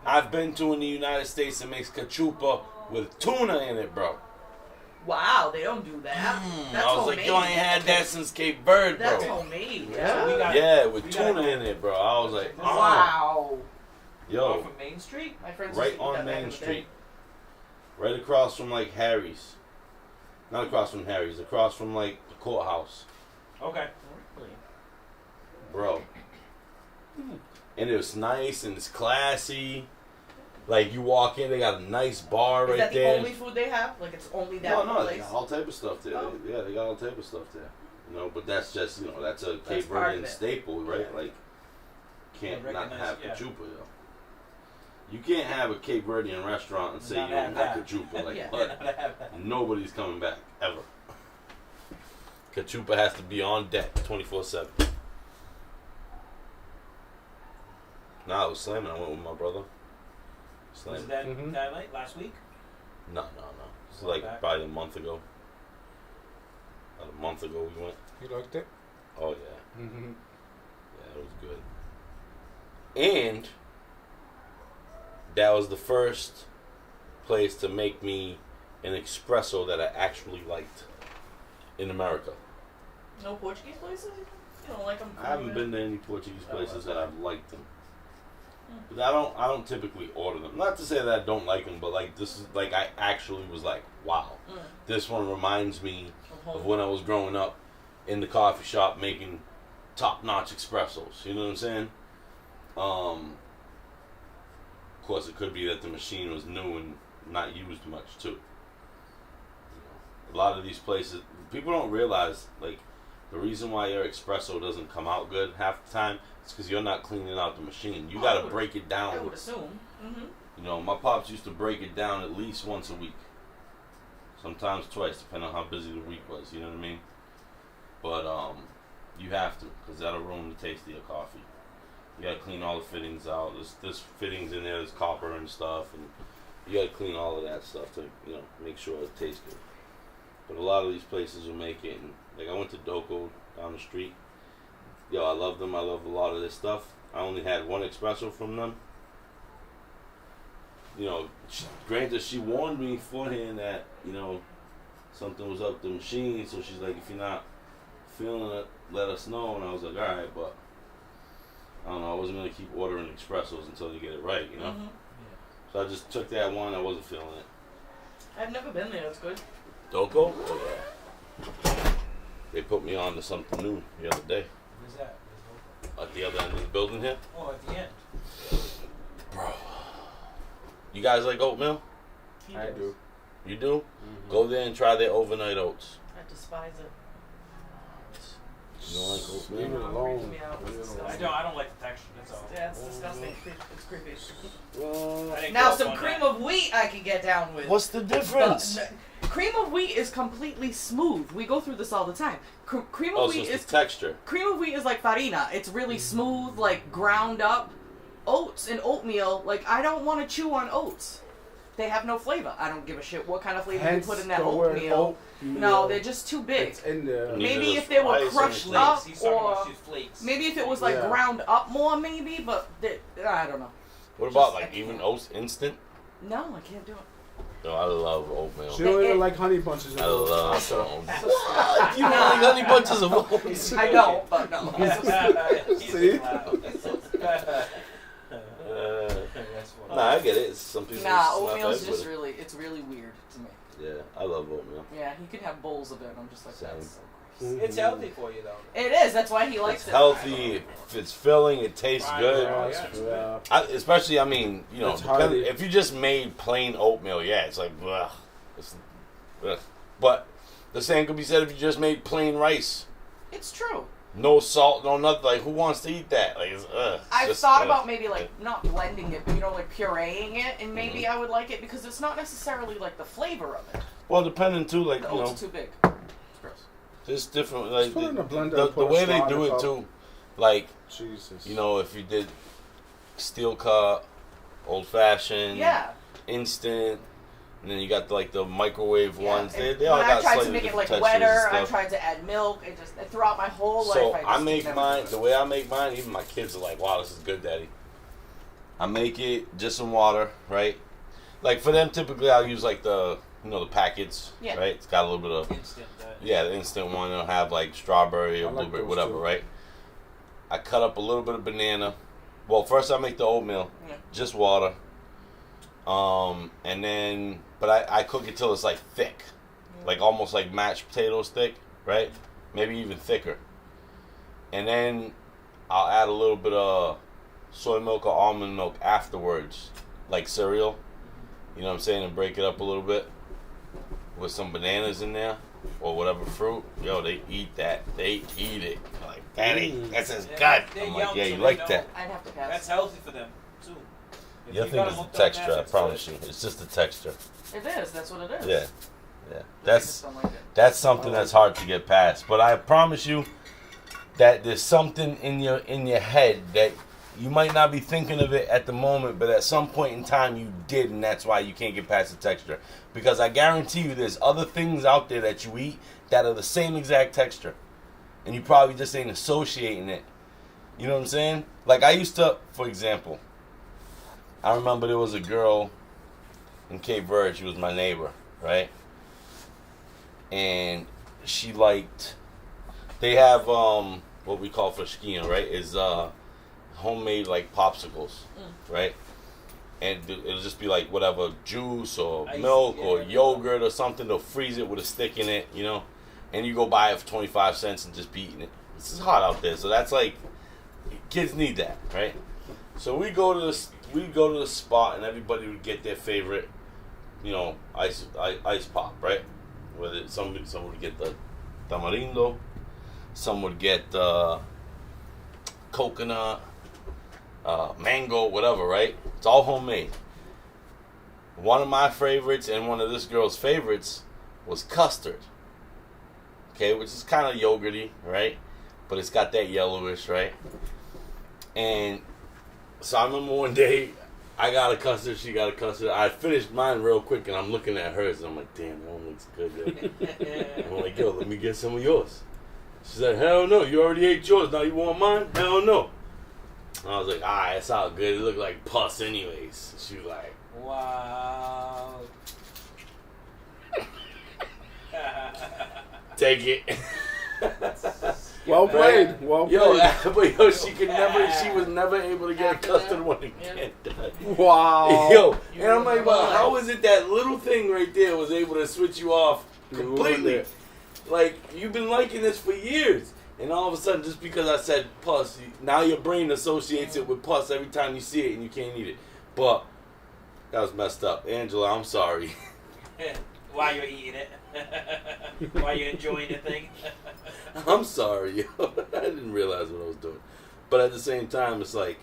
I've been to in the United States that makes cachupa with tuna in it, bro. Wow, they don't do that. That's I was homemade. like, yo, I ain't had that since Cape Verde, bro. That's homemade. Yeah, with tuna in it, bro. I was like, wow. Yo. From Main Street? My friends right on Main Street. Right across from, like, Harry's. Not across from Harry's. Across from, like, the courthouse. Okay. Bro. And it was nice and it's classy. Like, you walk in, they got a nice bar right there. Is that the only food they have? Like, it's only that No, place? they got all type of stuff there. Oh. Yeah, they got all type of stuff there. You know, but that's just, you know, that's a Cape Verdean staple, right? Like, can't not have cachupa, yo. You can't have a Cape Verdean restaurant and say you don't have cachupa. Like, but nobody's coming back, ever. Cachupa has to be on deck 24/7. Nah, I was slamming. I went with my brother. Was it that night, last week? No. It's like probably a month ago. About a month ago we went. You liked it? Oh, yeah. Yeah, it was good. And that was the first place to make me an espresso that I actually liked in America. No Portuguese places? You don't like them? I haven't been to any Portuguese places that I've liked them. But I don't typically order them. Not to say that I don't like them, but like this is like I actually was like, wow, this one reminds me of when I was growing up in the coffee shop making top-notch espressos. You know what I'm saying? Of course, it could be that the machine was new and not used much too. You know, a lot of these places, people don't realize like the reason why your espresso doesn't come out good half the time. It's because you're not cleaning out the machine. You got to break it down. I would assume. You know, my pops used to break it down at least once a week. Sometimes twice, depending on how busy the week was. You know what I mean? But you have to, because that'll ruin the taste of your coffee. You got to clean all the fittings out. There's fittings in there. There's copper and stuff, and you got to clean all of that stuff to make sure it tastes good. But a lot of these places will make it. And, like I went to Doko down the street. Yo, I love them. I love a lot of this stuff. I only had one espresso from them. You know, granted, she warned me beforehand that, something was up with the machine. So she's like, if you're not feeling it, let us know. And I was like, all right, but I don't know. I wasn't going to keep ordering espressos until you get it right, you know? So I just took that one. I wasn't feeling it. I've never been there. It's good. Doko? Oh, yeah. They put me on to something new the other day. Where's that? At the other end of the building here. Oh, at the end. Bro. You guys like oatmeal? I do. You do? Go there and try their overnight oats. I despise it. You don't like oatmeal? Leave it alone. I don't like the texture. That's all. Yeah, it's disgusting. It's creepy. Well, now some cream of wheat I can get down with. What's the difference? Cream of wheat is completely smooth. We go through this all the time. Cream of wheat is the texture. Cream of wheat is like farina. It's really smooth, like ground up. Oats and oatmeal, like I don't want to chew on oats. They have no flavor. I don't give a shit what kind of flavor you put in that oatmeal. No, they're just too big. It's in there. Maybe if they were crushed up, or maybe if it was like ground up more, maybe. But I don't know. What about like even oats instant? No, I can't do it. No, I love oatmeal. She don't even like honey bunches of oats. I love oatmeal. What? You don't like honey bunches of oats? I don't, but no. See? Nah, I get it. Some people. Nah, oatmeal's just really, it's really weird to me. Yeah, I love oatmeal. Yeah, he could have bowls of it. I'm just like, that's so gross. It's healthy for you, though. It is. That's why he likes it's it. Healthy. It's filling. It tastes good. Especially, if you just made plain oatmeal, it's like, ugh. Ugh. But the same could be said if you just made plain rice. It's true. No salt, no nothing. Like, who wants to eat that? Like, I've thought about maybe like not blending it, but like pureeing it, and maybe I would like it because it's not necessarily like the flavor of it. Well, depending too, like the oats are too big. It's gross. Just different, like put it in a blender, the way they do it too. Like, Jesus. If you did steel cut, old fashioned, instant, And then you got like the microwave ones. They all when got I tried to slightly make it different like textures and wetter, I stuff. tried to add milk. It just throughout my whole life. So I make mine the way I make mine. Even my kids are like, "Wow, this is good, Daddy." I make it just some water, right? Like for them, typically I'll use like the the packets, right? It's got a little bit of instant. The instant one. It'll have like strawberry or blueberry, whatever, right? I cut up a little bit of banana. Well, first I make the oatmeal, just water. And then, but I cook it till it's like thick, like almost like mashed potatoes thick, right? Maybe even thicker. And then I'll add a little bit of soy milk or almond milk afterwards, like cereal. You know what I'm saying? And break it up a little bit with some bananas in there or whatever fruit. Yo, they eat that. They eat it. Like, Daddy, that's his gut. I'm like, yeah, you like that. I'd have to pass. That's healthy for them too. The other thing is the texture, I promise you. It's just the texture. It is. That's what it is. Yeah. That's something that's hard to get past. But I promise you that there's something in your head that you might not be thinking of it at the moment, but at some point in time you did, and that's why you can't get past the texture. Because I guarantee you there's other things out there that you eat that are the same exact texture. And you probably just ain't associating it. You know what I'm saying? Like I used to, for example, I remember there was a girl in Cape Verde. She was my neighbor, right? And she liked. They have what we call fashkina, right? Is homemade like popsicles, right? And it'll just be like whatever juice or milk or yogurt or something. They'll freeze it with a stick in it, and you go buy it for 25 cents and just be eating it. This is hot out there, so that's like kids need that, right? So we go to the spot and everybody would get their favorite, ice pop, right? Whether some would get the tamarindo, some would get coconut, mango, whatever, right? It's all homemade. One of my favorites and one of this girl's favorites was custard. Okay, which is kind of yogurty, right? But it's got that yellowish, right? And so I remember one day I got a custard, she got a custard. I finished mine real quick and I'm looking at hers and I'm like, damn, that one looks good. I'm like, yo, let me get some of yours. She said, hell no, you already ate yours, now you want mine? Hell no. I was like, alright, it's all good. It looked like pus anyways. She was like, wow. Take it. Well played. Well played. But she was never able to get a custard one again. Wow. Yo, and I'm like, well, how is it that little thing right there was able to switch you off completely? Like, you've been liking this for years. And all of a sudden, just because I said pus, now your brain associates it with pus every time you see it and you can't eat it. But that was messed up. Angela, I'm sorry. While you're eating it. While you're enjoying the thing. I'm sorry, yo. I didn't realize what I was doing. But at the same time, it's like,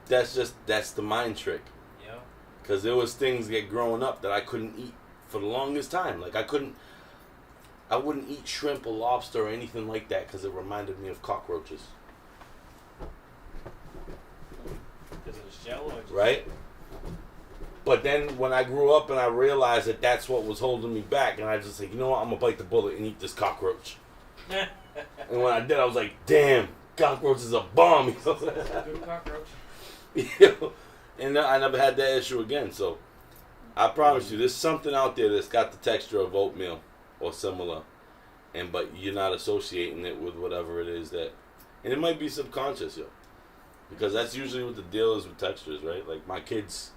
that's the mind trick. Yeah. Because there was things that growing up that I couldn't eat for the longest time. Like, I wouldn't eat shrimp or lobster or anything like that because it reminded me of cockroaches. Because it was shell or just... Right? But then when I grew up and I realized that that's what was holding me back, and I just like, you know what, I'm going to bite the bullet and eat this cockroach. And when I did, I was like, damn, cockroach is a bomb. Good cockroach. And I never had that issue again. So I promise you, there's something out there that's got the texture of oatmeal or similar, but you're not associating it with whatever it is that, and it might be subconscious, yo, because that's usually what the deal is with textures, right? Like my kids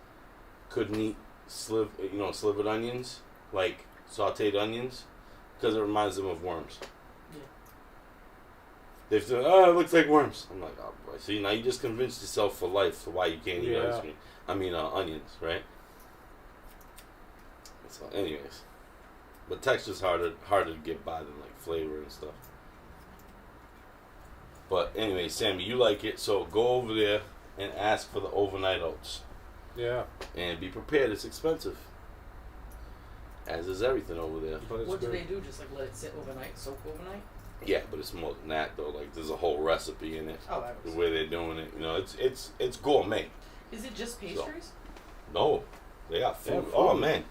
couldn't eat slivered onions, like sauteed onions, because it reminds them of worms. Yeah. They say, oh, it looks like worms. I'm like, oh boy. See, now you just convinced yourself for life for why you can't eat ice cream. Onions, right? So, anyways. But texture's harder to get by than like flavor and stuff. But anyway, Sammy, you like it, so go over there and ask for the overnight oats. Yeah. And be prepared, it's expensive. As is everything over there. What do they do? Just like let it sit overnight, soak overnight? Yeah, but it's more than that though. Like there's a whole recipe in it. Oh, the way they're doing it, it's gourmet. Is it just pastries? So, no, they got food. Oh man.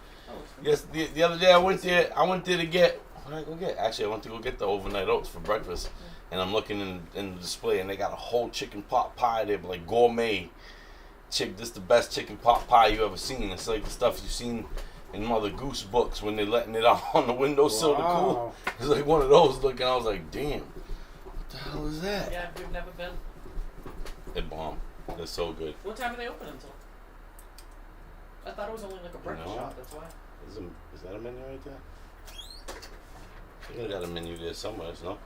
Yes, the other day I went there to get, what did I go get? Actually, I went to go get the overnight oats for breakfast. And I'm looking in the display, and they got a whole chicken pot pie there, like gourmet. This is the best chicken pot pie you ever seen. It's like the stuff you've seen in Mother Goose books when they're letting it out on the windowsill to cool. It's like one of those looking. I was like, damn, what the hell is that? Yeah, we've never been. It bombed. It's so good. What time are they open until? I thought it was only like a breakfast shop, that's why. Is that a menu right there? I think I got a menu there somewhere, no? No,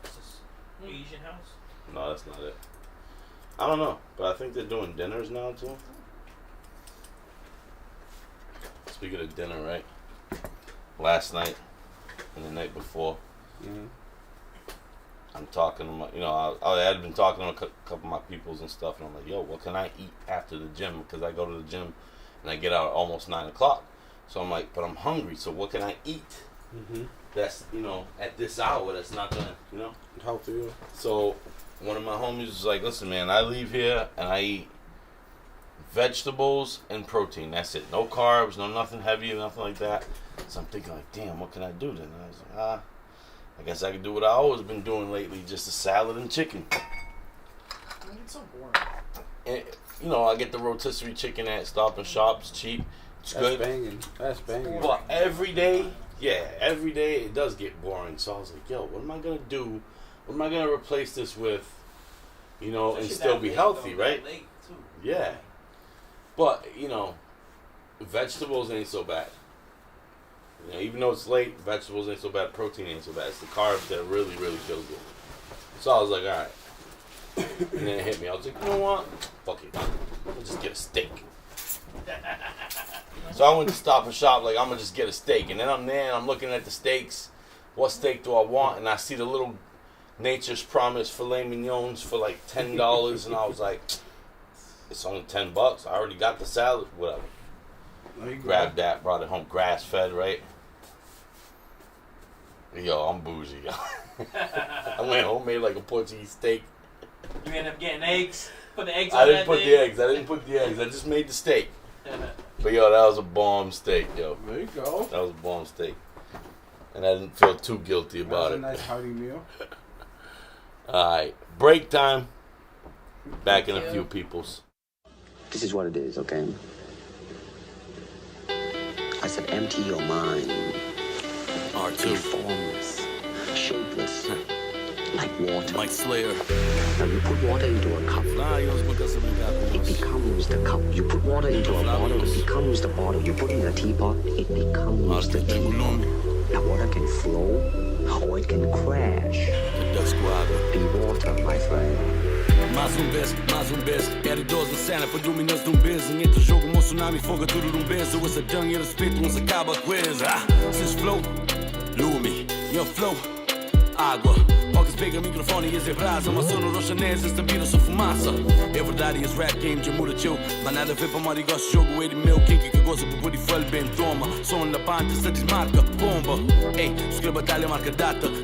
it's this Asian house. No, that's not it. I don't know, but I think they're doing dinners now too. Speaking of dinner, right? Last night and the night before, I'm talking to my, I had been talking to a couple of my peoples and stuff, and I'm like, yo, what can I eat after the gym? Because I go to the gym and I get out at almost 9 o'clock. So I'm like, but I'm hungry, so what can I eat? That's, at this hour, that's not gonna, help you. So one of my homies was like, listen, man, I leave here and I eat vegetables and protein. That's it. No carbs, no nothing heavy, nothing like that. So I'm thinking like, damn, what can I do then? And I was like, I guess I can do what I always been doing lately, just a salad and chicken. I mean, it's so boring. And, I get the rotisserie chicken at Stop and Shop. It's cheap. It's good. That's banging. But every day it does get boring. So I was like, yo, what am I going to do? What am I going to replace this with, and still be healthy, right? Yeah. But, vegetables ain't so bad. Even though it's late, vegetables ain't so bad, protein ain't so bad. It's the carbs that really, really feel good. So I was like, all right. And then it hit me. I was like, you know what? Fuck it. I'll just get a steak. So I went to Stop and Shop, like, I'm going to just get a steak. And then I'm there, and I'm looking at the steaks. What steak do I want? And I see the little Nature's Promise filet mignons for like $10. And I was like, it's only $10. I already got the salad, whatever. Grabbed that, brought it home, grass-fed, right? Yo, I'm bougie. I went home, made like a Portuguese steak. You end up getting eggs? Put the eggs I didn't put the eggs. I just made the steak. But yo, that was a bomb steak, yo. There you go. That was a bomb steak. And I didn't feel too guilty about it. That was a nice hearty meal. Alright, break time. Back in a few peoples. This is what it is, okay? I said empty your mind. R2's. Formless, shapeless, like water. Mike Slayer. Now you put water into a cup. It becomes the cup. You put water into a bottle, it becomes the bottle. You put it in a teapot, it becomes the teapot. Now water can flow, or it can crash. Be water, my friend. Mais um beijo, era idoso na cena, foi dominioso de beijo. Entre o jogo, um tsunami, fogo, tudo beijo. Essa jungle, respeito, uns acaba a coisa. Seus flow, lume, your flow, água. Poucas pega microfone e brasa. Uma sono roxanesa, esta vida só fumaça. É verdade, esse rap game já muda teu. Mas nada a ver para Mari, gosto de jogo, ele meu. Quem que goza por body fall bem toma. Som na panta, se desmarca, bomba. Ei, escolha batalha, marca data.